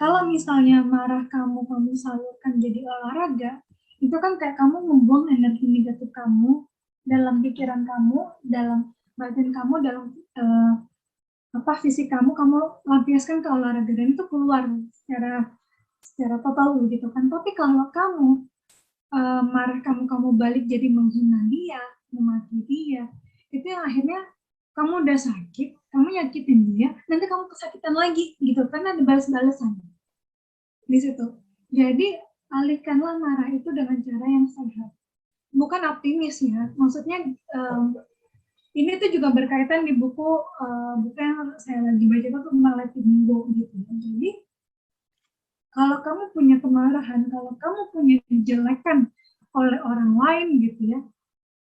Kalau misalnya marah kamu salurkan jadi olahraga, itu kan kayak kamu membuang energi negatif kamu dalam pikiran kamu, dalam batin kamu, dalam fisik kamu lampiaskan ke olahraga dan itu keluar secara total gitu kan. Tapi kalau kamu marah kamu balik jadi menghina dia, memaki dia, itu yang akhirnya kamu udah sakit, kamu nyakitin dia, nanti kamu kesakitan lagi gitu karena ada balas-balasan di situ. Jadi alihkanlah marah itu dengan cara yang sehat, bukan optimis ya. Maksudnya ini tuh juga berkaitan di buku yang saya lagi baca itu Malet Minggu gitu. Jadi kalau kamu punya kemarahan, kalau kamu punya kejelekan oleh orang lain gitu ya,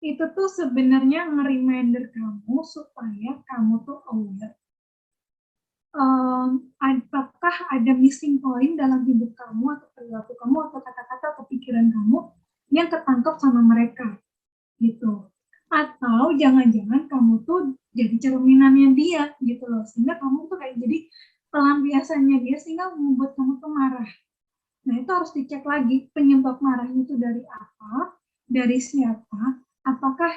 itu tuh sebenarnya nge-reminder kamu supaya kamu tuh aware. Apakah ada missing point dalam hidup kamu atau perilaku kamu atau kata-kata atau pikiran kamu yang ketangkap sama mereka gitu, atau jangan-jangan kamu tuh jadi cerminannya dia gitu loh, sehingga kamu tuh kayak jadi pelampiasannya dia sehingga membuat kamu tuh marah. Nah itu harus dicek lagi penyebab marahnya itu dari apa, dari siapa, apakah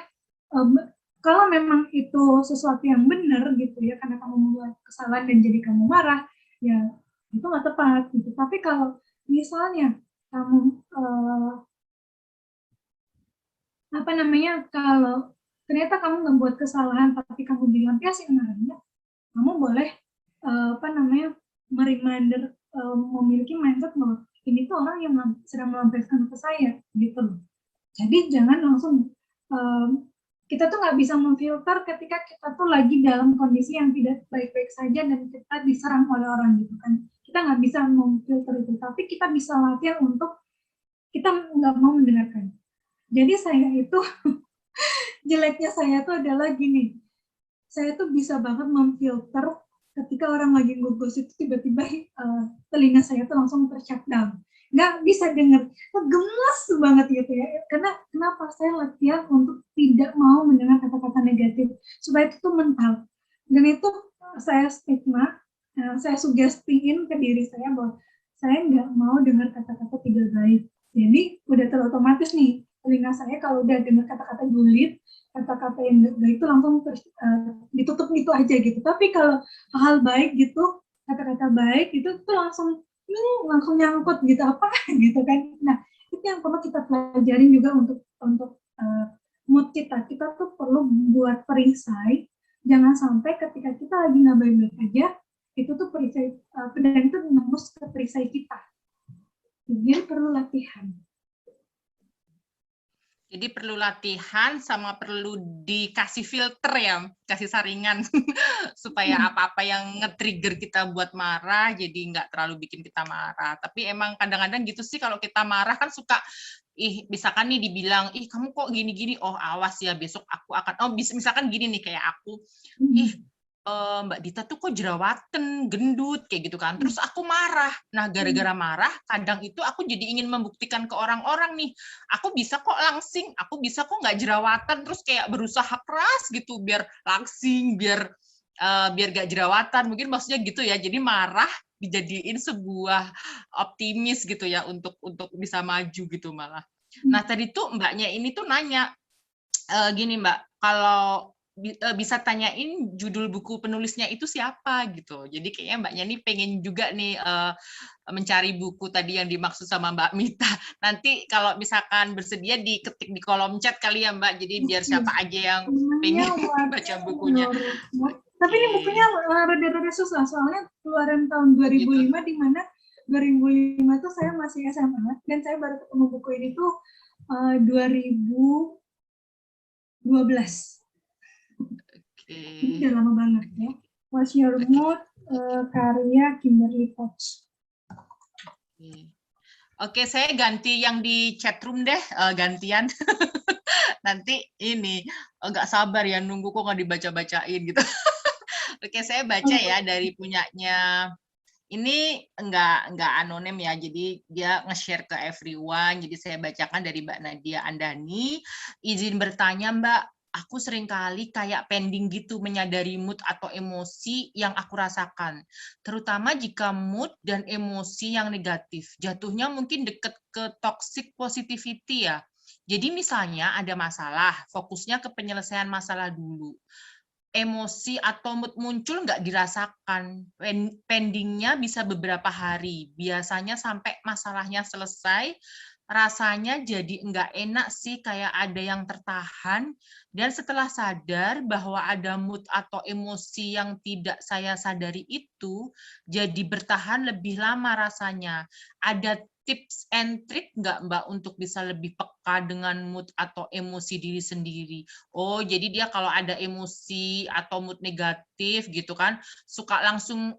kalau memang itu sesuatu yang benar gitu ya, karena kamu membuat kesalahan dan jadi kamu marah, ya itu nggak tepat gitu. Tapi kalau misalnya kamu kalau ternyata kamu nggak buat kesalahan tapi kamu dilampiasin marahnya, kamu boleh mereminder, memiliki mindset bahwa ini tuh orang yang sedang melampiaskan ke saya gitu loh. Jadi jangan langsung kita tuh nggak bisa memfilter ketika kita tuh lagi dalam kondisi yang tidak baik-baik saja dan kita diserang oleh orang gitu kan. Kita nggak bisa memfilter itu, tapi kita bisa latihan untuk kita nggak mau mendengarkan. Jadi saya itu jeleknya saya tuh adalah gini, saya tuh bisa banget memfilter ketika orang lagi ngegosip tiba-tiba telinga saya tuh langsung ter-shutdown, nggak bisa denger, gemes banget gitu ya. Karena kenapa? Saya latihan untuk tidak mau mendengar kata-kata negatif supaya itu tuh mental, dan itu saya stigma, saya sugestiin ke diri saya bahwa saya nggak mau dengar kata-kata tidak baik. Jadi udah terotomatis nih telinga saya kalau udah dengar kata-kata julid, kata-kata yang baik itu langsung ditutup gitu aja gitu. Tapi kalau hal baik gitu, kata-kata baik itu tuh langsung nyangkut gitu apa gitu kan. Nah itu yang perlu kita pelajarin juga untuk mood kita. Kita tuh perlu buat perisai, jangan sampai ketika kita lagi nggak baik-baik aja, itu tuh perisai pedang itu nembus ke perisai kita. Jadi perlu latihan. Jadi perlu latihan sama perlu dikasih filter ya, kasih saringan supaya apa-apa yang nge-trigger kita buat marah jadi nggak terlalu bikin kita marah. Tapi emang kadang-kadang gitu sih kalau kita marah kan suka, misalkan nih dibilang, kamu kok gini-gini, oh awas ya besok aku akan, misalkan gini nih kayak aku, Mbak Dita tuh kok jerawatan, gendut, kayak gitu kan. Terus aku marah. Nah, gara-gara marah, kadang itu aku jadi ingin membuktikan ke orang-orang nih, aku bisa kok langsing, aku bisa kok nggak jerawatan, terus kayak berusaha keras gitu, biar langsing, biar gak jerawatan. Mungkin maksudnya gitu ya, jadi marah dijadiin sebuah optimis gitu ya, untuk bisa maju gitu malah. Nah, tadi tuh mbaknya ini tuh nanya, gini Mbak, kalau bisa tanyain judul buku penulisnya itu siapa gitu. Jadi kayaknya mbaknya nih pengen juga nih mencari buku tadi yang dimaksud sama Mbak Mita. Nanti kalau misalkan bersedia diketik di kolom chat kali ya Mbak. Jadi biar siapa aja yang pengen baca bukunya. Tapi ini bukunya rada-rada susah soalnya keluaran tahun 2005 gitu. Di mana 2005 tuh saya masih SMA dan saya baru ketemu buku ini tuh 2012. Ini udah lama banget ya. What's Your Mood, karya Kimberly Fox. Oke, saya ganti yang di chat room deh, gantian. Nanti ini nggak sabar ya nunggu kok nggak dibaca-bacain gitu. Oke, saya baca ya dari punyanya Ini enggak anonim ya, jadi dia nge-share ke everyone. Jadi saya bacakan dari Mbak Nadia Andani. Izin bertanya Mbak, aku seringkali kayak pending gitu menyadari mood atau emosi yang aku rasakan. Terutama jika mood dan emosi yang negatif. Jatuhnya mungkin deket ke toxic positivity ya. Jadi misalnya ada masalah, fokusnya ke penyelesaian masalah dulu. Emosi atau mood muncul nggak dirasakan. Pendingnya bisa beberapa hari. Biasanya sampai masalahnya selesai, rasanya jadi nggak enak sih, kayak ada yang tertahan. Dan setelah sadar bahwa ada mood atau emosi yang tidak saya sadari itu, jadi bertahan lebih lama rasanya. Ada tips and trick nggak Mbak untuk bisa lebih peka dengan mood atau emosi diri sendiri? Oh, jadi dia kalau ada emosi atau mood negatif gitu kan, suka langsung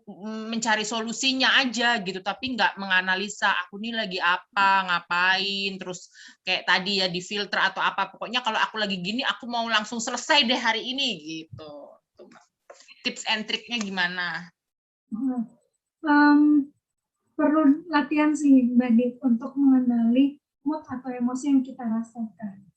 mencari solusinya aja gitu, tapi nggak menganalisa aku nih lagi apa, ngapain, terus kayak tadi ya difilter atau apa. Pokoknya kalau aku lagi gini, aku mau langsung selesai deh hari ini gitu. Tips and triknya gimana? Perlu latihan sih Mbak Dit untuk mengenali mood atau emosi yang kita rasakan.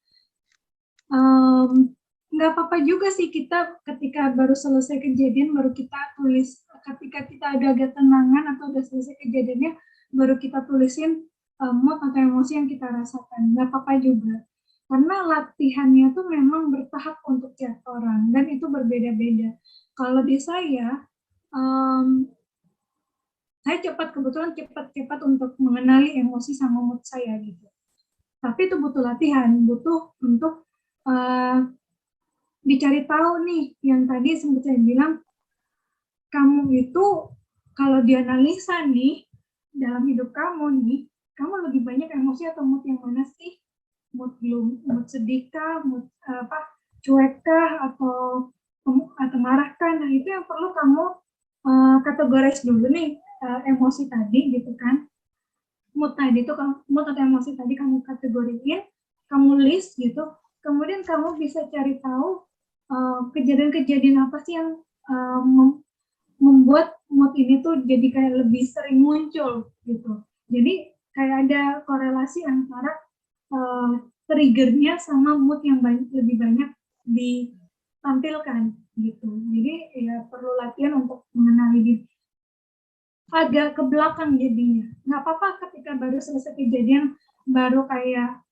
Nggak apa-apa juga sih kita ketika baru selesai kejadian baru kita tulis, ketika kita agak tenangan atau udah selesai kejadiannya baru kita tulisin mood atau emosi yang kita rasakan. Nggak apa-apa juga. Karena latihannya tuh memang bertahap untuk tiap orang dan itu berbeda-beda. Kalau di saya kebetulan cepat untuk mengenali emosi sama mood saya gitu. Tapi itu butuh latihan, butuh untuk dicari tahu nih, yang tadi sempat saya bilang, kamu itu kalau dianalisa nih, dalam hidup kamu nih, kamu lebih banyak emosi atau mood yang mana sih? Mood sedih kah, mood cuek kah, atau marah kah? Nah itu yang perlu kamu kategorize dulu nih, emosi tadi gitu kan. Mood atau emosi tadi kamu kategoriin, kamu list gitu, kemudian kamu bisa cari tahu kejadian-kejadian apa sih yang membuat mood ini tuh jadi kayak lebih sering muncul gitu. Jadi kayak ada korelasi antara triggernya sama mood yang lebih banyak ditampilkan gitu. Jadi ya perlu latihan untuk mengenali agak ke belakang jadinya. Nggak apa-apa ketika baru selesai kejadian, baru kayak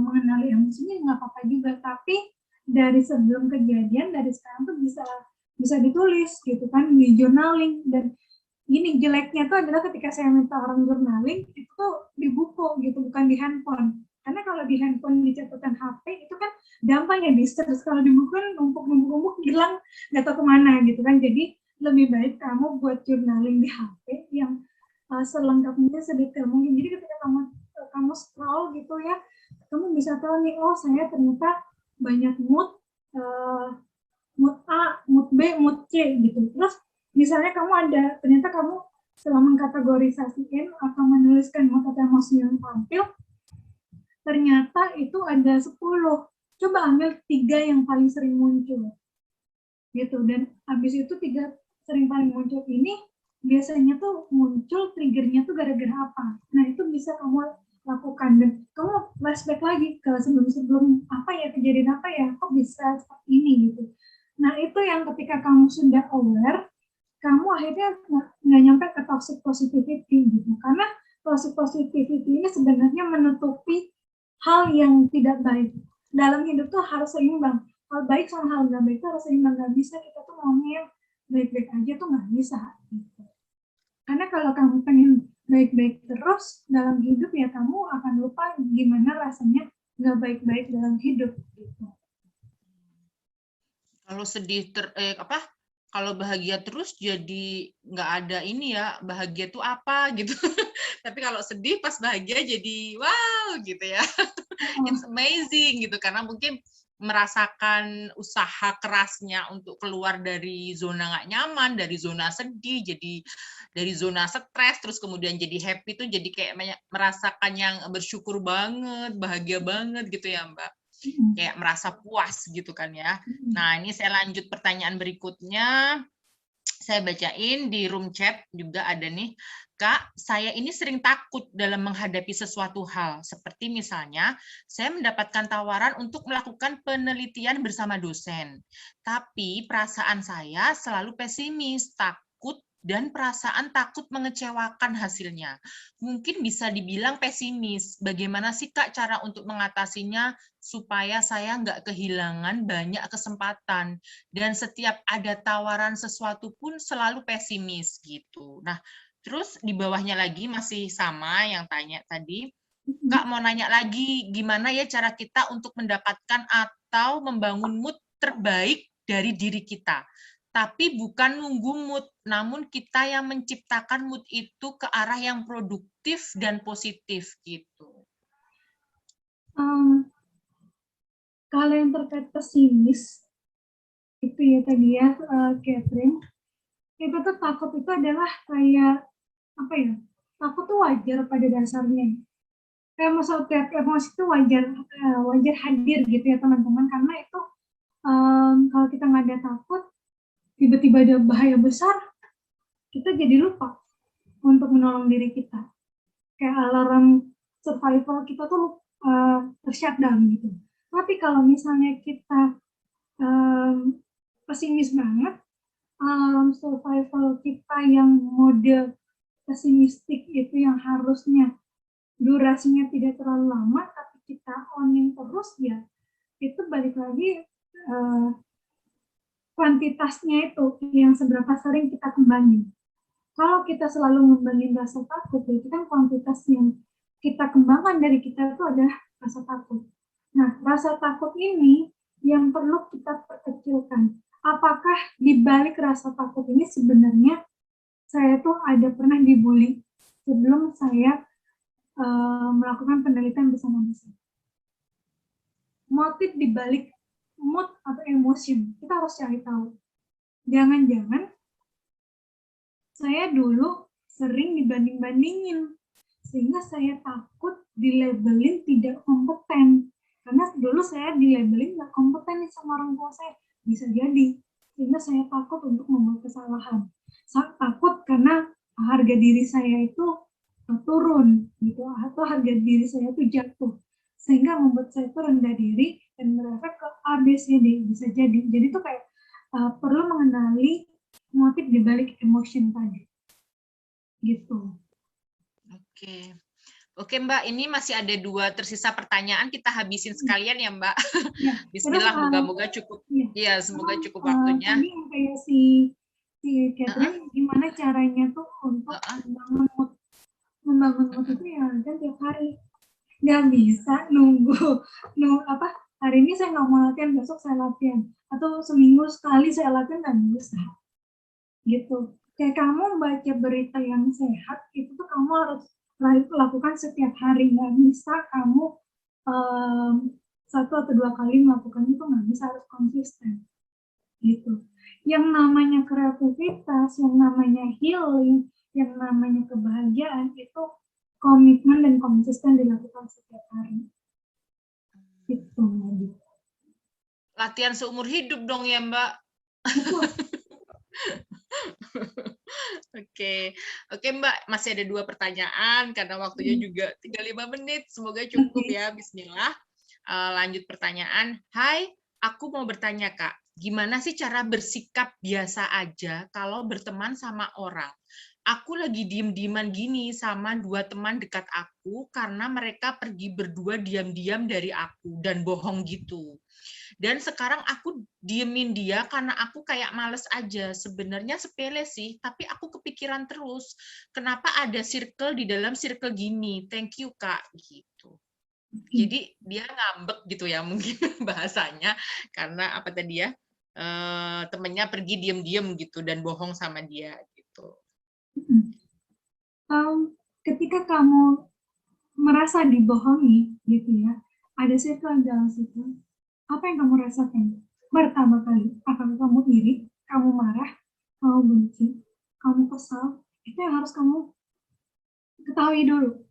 mengenali emosinya, nggak apa-apa juga. Tapi dari sebelum kejadian, dari sekarang tuh bisa ditulis gitu kan, di journaling. Dan gini, jeleknya tuh adalah ketika saya minta orang journaling, itu tuh di buku gitu, bukan di handphone. Karena kalau di handphone di catatan HP, itu kan gampang ya di-search. Kalau di buku kan numpuk-numpuk hilang, nggak tahu kemana gitu kan. Jadi lebih baik kamu buat journaling di HP yang selengkapnya sedetail mungkin. Jadi ketika kamu scroll gitu ya, kamu bisa tahu nih, oh saya ternyata banyak mood A, mood B, mood C gitu. Terus misalnya ternyata kamu setelah mengkategorisasikan atau menuliskan mood atau emosi yang tampil, ternyata itu ada 10. Coba ambil 3 yang paling sering muncul gitu, dan habis itu 3 sering paling muncul ini biasanya tuh muncul triggernya tuh gara-gara apa. Nah itu bisa kamu lakukan dan kamu flashback lagi ke sebelum apa ya, kejadian apa ya, kok bisa seperti ini gitu. Nah itu yang ketika kamu sudah aware, kamu akhirnya nggak nyampe ke toxic positivity gitu. Karena toxic positivity ini sebenarnya menutupi hal yang tidak baik. Dalam hidup tuh harus seimbang. Hal baik sama hal nggak baik itu harus seimbang. Nggak bisa kita tuh maunya yang baik-baik aja tuh nggak bisa gitu. Karena kalau kamu pengen baik-baik terus dalam hidup, ya kamu akan lupa gimana rasanya nggak baik-baik dalam hidup gitu. Kalau sedih kalau bahagia terus jadi nggak ada ini ya, bahagia tuh apa gitu. Tapi kalau sedih pas bahagia jadi wow gitu ya. It's amazing gitu, karena mungkin merasakan usaha kerasnya untuk keluar dari zona nggak nyaman, dari zona sedih, jadi dari zona stres, terus kemudian jadi happy tuh jadi kayak merasakan yang bersyukur banget, bahagia banget gitu ya Mbak. Kayak merasa puas gitu kan ya. Nah ini saya lanjut pertanyaan berikutnya. Saya bacain di room chat juga ada nih, Kak, saya ini sering takut dalam menghadapi sesuatu hal, seperti misalnya saya mendapatkan tawaran untuk melakukan penelitian bersama dosen. Tapi perasaan saya selalu pesimis, takut, dan perasaan takut mengecewakan hasilnya. Mungkin bisa dibilang pesimis. Bagaimana sih Kak cara untuk mengatasinya supaya saya nggak kehilangan banyak kesempatan? Dan setiap ada tawaran sesuatu pun selalu pesimis gitu. Nah, terus di bawahnya lagi masih sama yang tanya tadi, Kak mau nanya lagi, gimana ya cara kita untuk mendapatkan atau membangun mood terbaik dari diri kita? Tapi bukan nunggu mood, namun kita yang menciptakan mood itu ke arah yang produktif dan positif gitu. Kalau yang terkait pesimis, itu ya tadi ya, Catherine, itu tuh takut itu adalah kayak, apa ya, takut tuh wajar pada dasarnya. Kayak maksudnya emosi itu wajar hadir gitu ya teman-teman, karena itu kalau kita nggak ada takut, tiba-tiba ada bahaya besar, kita jadi lupa untuk menolong diri kita. Kayak alarm survival kita tuh tershutdown gitu. Tapi kalau misalnya kita pesimis banget, alarm survival kita yang mode pesimistik itu yang harusnya durasinya tidak terlalu lama, tapi kita onin terus ya, itu balik lagi kuantitasnya itu yang seberapa sering kita kembangin. Kalau kita selalu ngembangin rasa takut, itu kan kuantitas yang kita kembangkan dari kita itu adalah rasa takut. Nah, rasa takut ini yang perlu kita perkecilkan. Apakah di balik rasa takut ini sebenarnya saya tuh ada pernah dibully sebelum saya melakukan penelitian bersama dosen. Motif di balik mood atau emosi kita harus cari tahu. Jangan-jangan saya dulu sering dibanding-bandingin sehingga saya takut dilabelin tidak kompeten, karena dulu saya dilabelin nggak kompeten nih sama orang tua saya, bisa jadi sehingga saya takut untuk membuat kesalahan. Saya takut karena harga diri saya itu turun gitu, atau harga diri saya itu jatuh, sehingga membuat saya itu rendah diri dan berefek ke ABCD, bisa jadi. Jadi itu kayak perlu mengenali motif dibalik emotion tadi, gitu. Oke Mbak, ini masih ada 2 tersisa pertanyaan, kita habisin sekalian ya Mbak. Ya, Bismillah, moga-moga cukup. Ya, semoga cukup waktunya. Tadi yang kayak si Catherine, gimana caranya tuh untuk membangun mood itu ya kan tiap hari. Nggak bisa nunggu hari ini saya nggak mau latihan, besok saya latihan, atau seminggu sekali saya latihan, nggak bisa gitu. Kayak kamu baca berita yang sehat itu tuh kamu harus lakukan setiap hari, nggak bisa kamu 1 atau 2 kali melakukan itu, nggak bisa, harus konsisten gitu. Yang namanya kreativitas, yang namanya healing, yang namanya kebahagiaan itu komitmen dan konsisten dilakukan setiap hari. Gitu. Latihan seumur hidup dong ya Mbak. Oke Mbak, masih ada 2 pertanyaan karena waktunya juga tinggal 5 menit. Semoga cukup ya. Bismillah. Lanjut pertanyaan. Hai, aku mau bertanya Kak, gimana sih cara bersikap biasa aja kalau berteman sama orang? Aku lagi diem-dieman gini sama 2 teman dekat aku karena mereka pergi berdua diam-diam dari aku dan bohong gitu. Dan sekarang aku diemin dia karena aku kayak males aja. Sebenarnya sepele sih, tapi aku kepikiran terus. Kenapa ada circle di dalam circle gini? Thank you, Kak. Gitu. Jadi dia ngambek gitu ya mungkin bahasanya. Karena apa tadi ya, temennya pergi diem-diem gitu dan bohong sama dia. Gitu. Ketika kamu merasa dibohongi gitu ya, ada circle dalam situ. Apa yang kamu rasakan? Pertama kali, apakah kamu iri, kamu marah, kamu benci, kamu kesal? Itu yang harus kamu ketahui dulu.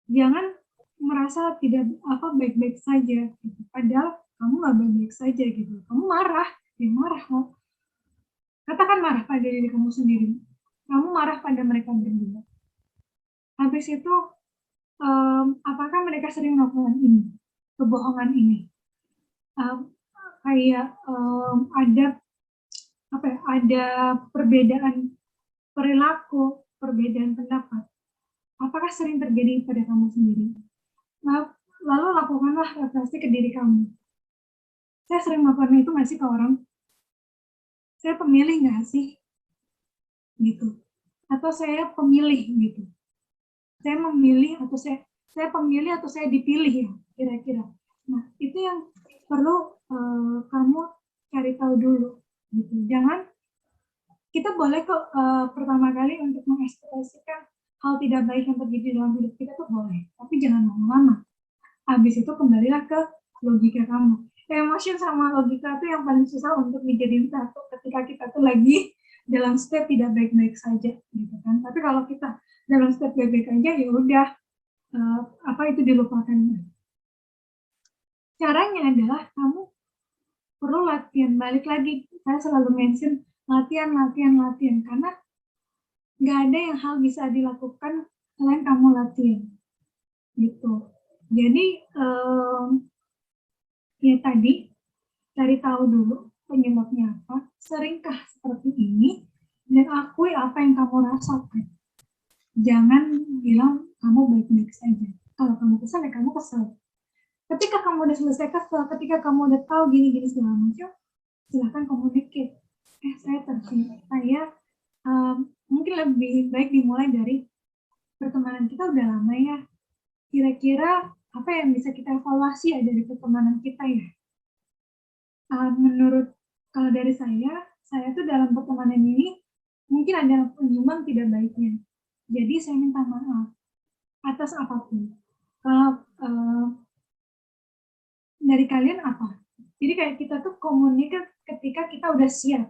Jangan merasa tidak baik-baik saja, gitu. Padahal kamu nggak baik-baik saja gitu. Kamu marah, ya marah. Katakan kan marah pada diri kamu sendiri. Kamu marah pada mereka berdua. Habis itu, apakah mereka sering melakukan ini, kebohongan ini? Kayak ada perbedaan perilaku, perbedaan pendapat. Apakah sering terjadi pada kamu sendiri? Nah, lalu lakukanlah refleksi ke diri kamu. Saya sering melakukan itu nggak sih ke orang? Saya pemilih nggak sih? Gitu. Atau saya pemilih gitu. Saya memilih atau saya pemilih atau saya dipilih ya, kira-kira. Nah, itu yang perlu kamu cari tahu dulu. Gitu. Jangan, kita boleh kok pertama kali untuk mengekspresikan hal tidak baik yang terjadi dalam hidup kita tuh boleh, tapi jangan lama-lama. Habis itu kembalilah ke logika kamu. Emosi sama logika itu yang paling susah untuk dijadiin satu ketika kita tuh lagi dalam step tidak baik-baik saja, gitu kan. Tapi kalau kita dalam step baik-baik aja, ya udah, itu dilupakan. Caranya adalah kamu perlu latihan. Balik lagi, saya selalu mention latihan, karena nggak ada yang hal bisa dilakukan selain kamu latihan, gitu. Jadi ya tadi cari tahu dulu penyebabnya apa, seringkah seperti ini, dan akui apa yang kamu rasakan. Jangan bilang kamu baik-baik saja. Kalau kamu kesal, ya kamu kesal. Ketika kamu udah selesai kesal, ketika kamu udah tahu gini-gini segala macam, silahkan komunikasi. Saya terkini, mungkin lebih baik dimulai dari pertemanan kita udah lama ya. Kira-kira apa yang bisa kita evaluasi ya dari pertemanan kita ya? Menurut, kalau dari saya tuh dalam pertemanan ini mungkin ada penyumbang tidak baiknya. Jadi saya minta maaf atas apapun. Kalau dari kalian apa? Jadi kayak kita tuh komunikasi ketika kita udah siap.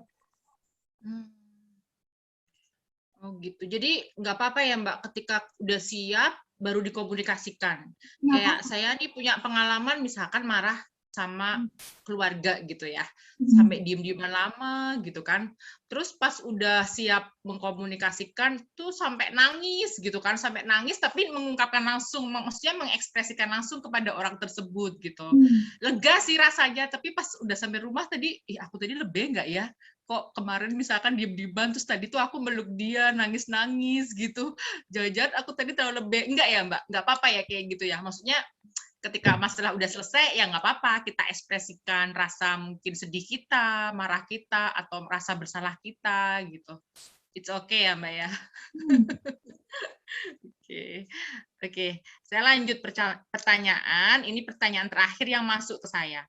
Oh gitu. Jadi nggak apa-apa ya Mbak, ketika udah siap baru dikomunikasikan. Kayak saya nih punya pengalaman misalkan marah sama keluarga gitu ya, sampai diem-dieman lama gitu kan. Terus pas udah siap mengkomunikasikan tuh sampai nangis gitu kan, sampai nangis tapi mengungkapkan langsung, maksudnya mengekspresikan langsung kepada orang tersebut gitu. Lega sih rasanya, tapi pas udah sampai rumah tadi, aku tadi lebih nggak ya? Kok kemarin misalkan diem-dieman, terus tadi tuh aku meluk dia, nangis-nangis gitu. Jangan-jangan aku tadi terlalu lebih, enggak ya Mbak? Nggak apa-apa ya kayak gitu ya? Maksudnya ketika masalah udah selesai, ya nggak apa-apa, kita ekspresikan rasa mungkin sedih kita, marah kita, atau rasa bersalah kita, gitu. It's okay ya, Mbak ya? Oke. Saya lanjut pertanyaan, ini pertanyaan terakhir yang masuk ke saya.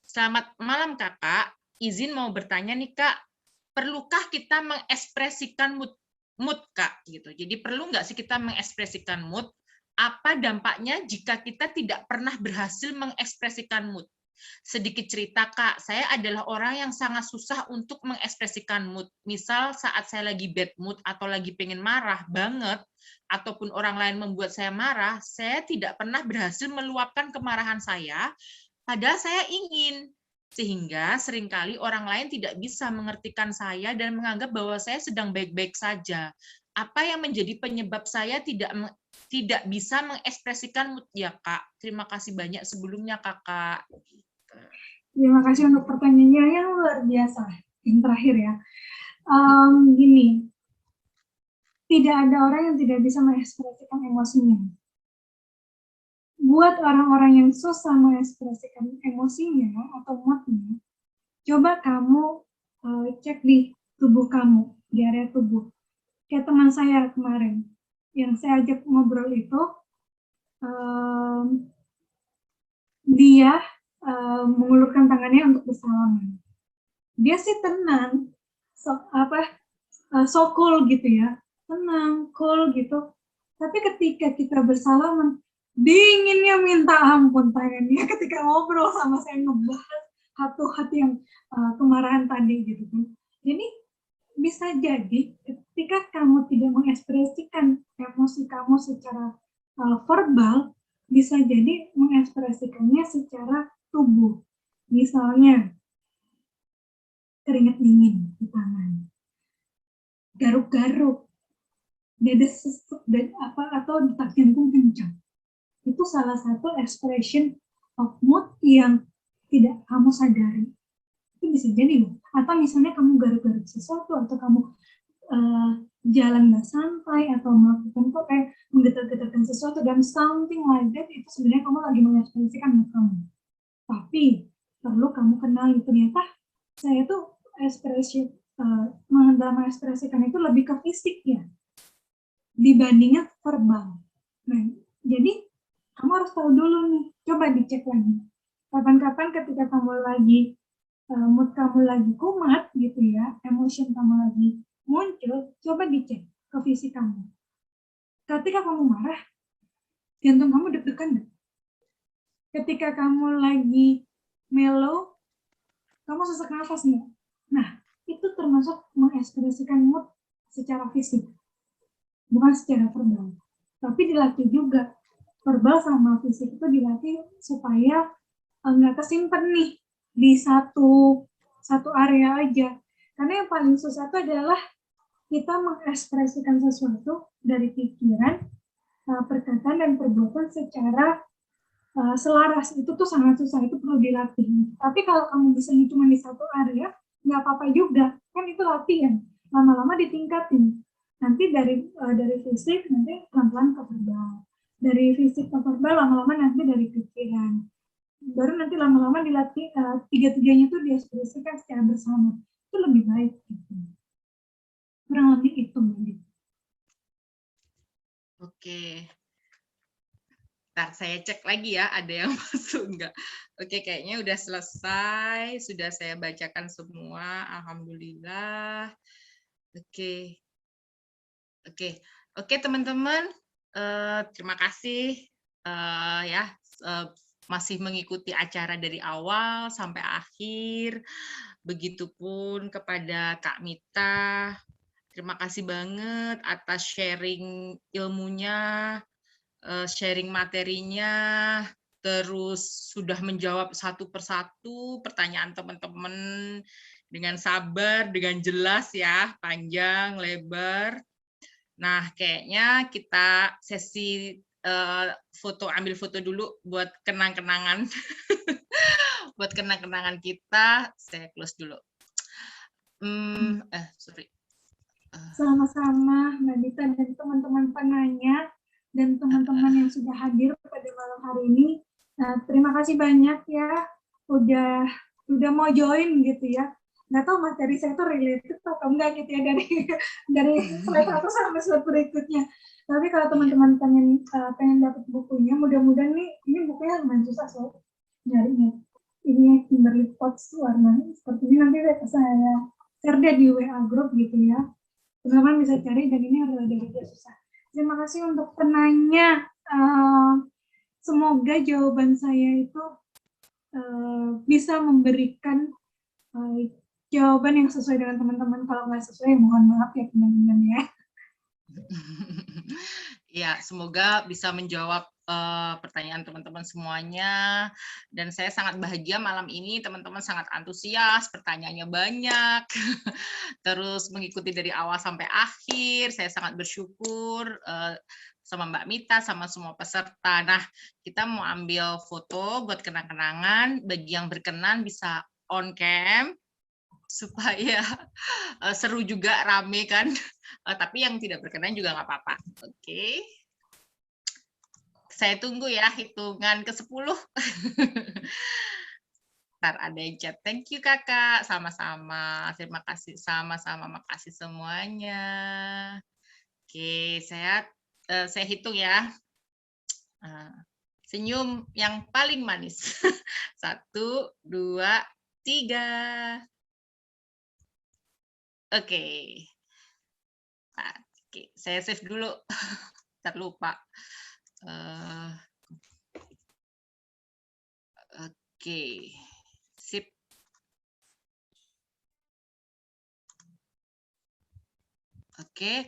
Selamat malam, Kakak. Izin mau bertanya nih, Kak, perlukah kita mengekspresikan mood, Kak? Gitu. Jadi perlu nggak sih kita mengekspresikan mood? Apa dampaknya jika kita tidak pernah berhasil mengekspresikan mood? Sedikit cerita, Kak, saya adalah orang yang sangat susah untuk mengekspresikan mood. Misal saat saya lagi bad mood atau lagi pengen marah banget, ataupun orang lain membuat saya marah, saya tidak pernah berhasil meluapkan kemarahan saya, padahal saya ingin. Sehingga seringkali orang lain tidak bisa mengertikan saya dan menganggap bahwa saya sedang baik-baik saja. Apa yang menjadi penyebab saya tidak bisa mengekspresikan mood ya, Kak? Terima kasih banyak sebelumnya, Kakak. Terima kasih untuk pertanyaannya yang luar biasa. Yang terakhir ya. Gini, tidak ada orang yang tidak bisa mengekspresikan emosinya. Buat orang-orang yang susah mengekspresikan emosinya atau moodnya, coba kamu cek di tubuh kamu, di area tubuh. Kayak teman saya kemarin, yang saya ajak ngobrol itu, dia mengulurkan tangannya untuk bersalaman. Dia sih tenang, so cool gitu ya, tenang, cool gitu. Tapi ketika kita bersalaman, dinginnya minta ampun tangannya ketika ngobrol sama saya ngebahas hati yang kemarahan tadi gitu kan. Jadi bisa jadi ketika kamu tidak mengekspresikan emosi kamu secara verbal, bisa jadi mengekspresikannya secara tubuh. Misalnya keringat dingin di tangan, garuk-garuk, dada sesek, atau detak jantung kencang. Itu salah satu expression of mood yang tidak kamu sadari. Itu bisa jadi loh. Atau misalnya kamu garuk-garuk sesuatu, atau kamu jalan nggak santai, atau melakukan kok kayak menggetar-getarkan sesuatu, dan something like that, itu sebenarnya kamu lagi mengekspresikan mood kamu. Tapi perlu kamu kenali, ternyata saya tuh ekspresi mengekspresikan itu lebih ke fisik ya, dibandingnya verbal. Nah, jadi kamu harus tahu dulu nih, coba dicek lagi. Kapan-kapan ketika kamu lagi, mood kamu lagi kumat gitu ya, emotion kamu lagi muncul, coba dicek ke fisik kamu. Ketika kamu marah, jantung kamu deg-degan nggak? Ketika kamu lagi mellow, kamu sesak nafas nggak? Nah, itu termasuk mengekspresikan mood secara fisik, bukan secara verbal. Tapi dilatih juga. Verbal sama fisik itu dilatih supaya nggak kesimpan nih di satu area aja. Karena yang paling susah itu adalah kita mengekspresikan sesuatu dari pikiran, perkataan, dan perbuatan secara selaras. Itu tuh sangat susah, itu perlu dilatih. Tapi kalau kamu bisa cuma di satu area, nggak apa-apa juga, kan itu latihan. Lama-lama ditingkatin. Nanti dari fisik, nanti pelan-pelan ke verbal. Dari fisik ke verbal, lama-lama nanti dari pikiran. Baru nanti lama-lama dilatih, tiga-tiganya itu diekspresikan secara bersama. Itu lebih baik. Gitu. Kurang lebih itu. Oke. Ntar saya cek lagi ya, ada yang masuk enggak. Oke, kayaknya udah selesai. Sudah saya bacakan semua. Alhamdulillah. Oke. Oke teman-teman. Terima kasih ya masih mengikuti acara dari awal sampai akhir. Begitupun kepada Kak Mita. Terima kasih banget atas sharing ilmunya, sharing materinya, terus sudah menjawab satu persatu pertanyaan teman-teman dengan sabar, dengan jelas ya, panjang, lebar. Nah, kayaknya kita sesi ambil foto dulu buat kenang-kenangan. Buat kenang-kenangan kita, saya close dulu. Sorry. Sama-sama Mbak Dita dan teman-teman penanya dan teman-teman yang sudah hadir pada malam hari ini. Nah, terima kasih banyak ya udah mau join gitu ya. Nggak tahu materi saya itu related atau enggak gitu ya dari slide satu sampai slide berikutnya. Tapi kalau teman-teman pengen dapat bukunya, mudah-mudahan ini bukunya lumayan susah soal nyarinya. Ini Kimberly Potts warna seperti ini, nanti saya share deh di WA group gitu ya. Teman-teman bisa cari, dan ini adalah dari dia susah. Terima kasih untuk penanya. Semoga jawaban saya itu bisa memberikan jawaban yang sesuai dengan teman-teman. Kalau nggak sesuai, mohon maaf ya teman-teman ya. Ya, semoga bisa menjawab pertanyaan teman-teman semuanya. Dan saya sangat bahagia malam ini, teman-teman sangat antusias, pertanyaannya banyak. Terus mengikuti dari awal sampai akhir, saya sangat bersyukur sama Mbak Mita, sama semua peserta. Nah, kita mau ambil foto buat kenang-kenangan. Bagi yang berkenan bisa on cam, supaya seru juga, rame kan. Tapi yang tidak berkenan juga nggak apa-apa. Oke. Saya tunggu ya hitungan ke-10. Ntar ada yang chat. Thank you kakak. Sama-sama. Terima kasih. Sama-sama. Makasih semuanya. Oke, saya hitung ya. Senyum yang paling manis. 1, 2, 3. Oke. Oke, saya save dulu. Ntar lupa. Oke, sip. Oke,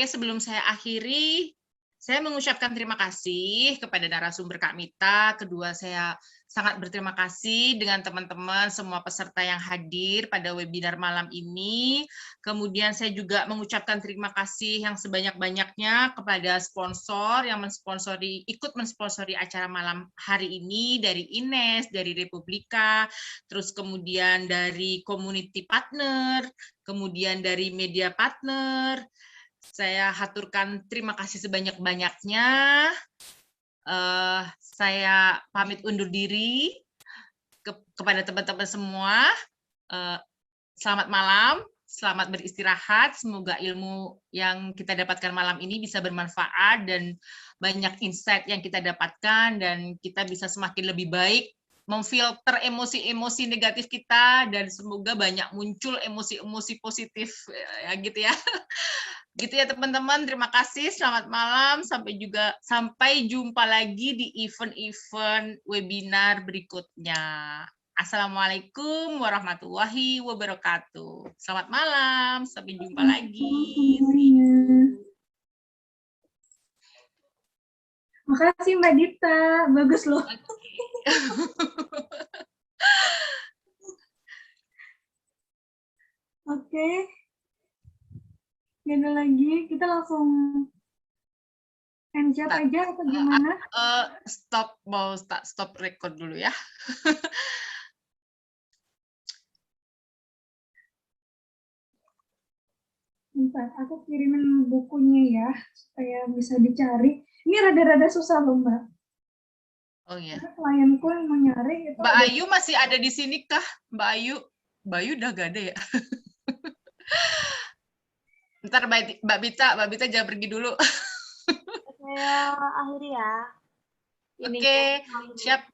sebelum saya akhiri, saya mengucapkan terima kasih kepada narasumber Kak Mita. Kedua, saya sangat berterima kasih dengan teman-teman semua peserta yang hadir pada webinar malam ini. Kemudian saya juga mengucapkan terima kasih yang sebanyak-banyaknya kepada sponsor yang ikut mensponsori acara malam hari ini, dari Ines, dari Republika, terus kemudian dari community partner, kemudian dari media partner. Saya haturkan terima kasih sebanyak-banyaknya. Saya pamit undur diri kepada teman-teman semua. Selamat malam, selamat beristirahat. Semoga ilmu yang kita dapatkan malam ini bisa bermanfaat dan banyak insight yang kita dapatkan, dan kita bisa semakin lebih baik memfilter emosi-emosi negatif kita, dan semoga banyak muncul emosi-emosi positif ya, gitu ya. Gitu ya teman-teman, terima kasih, selamat malam, sampai jumpa lagi di event-event webinar berikutnya. Assalamualaikum warahmatullahi wabarakatuh. Selamat malam, sampai jumpa lagi. Makasih Mbak Dita, bagus loh. Oke. Gak ada lagi, kita langsung end chat aja atau gimana? Stop record dulu ya. Bentar, aku kirimin bukunya ya, supaya bisa dicari. Ini rada-rada susah loh Mbak. Oh iya. Klienku yang mau nyari itu. Mbak Ayu masih ada di sini kah? Mbak Ayu udah gak ada ya? Ntar Mbak Bita jangan pergi dulu. Saya akhiri ya. Oke, siap.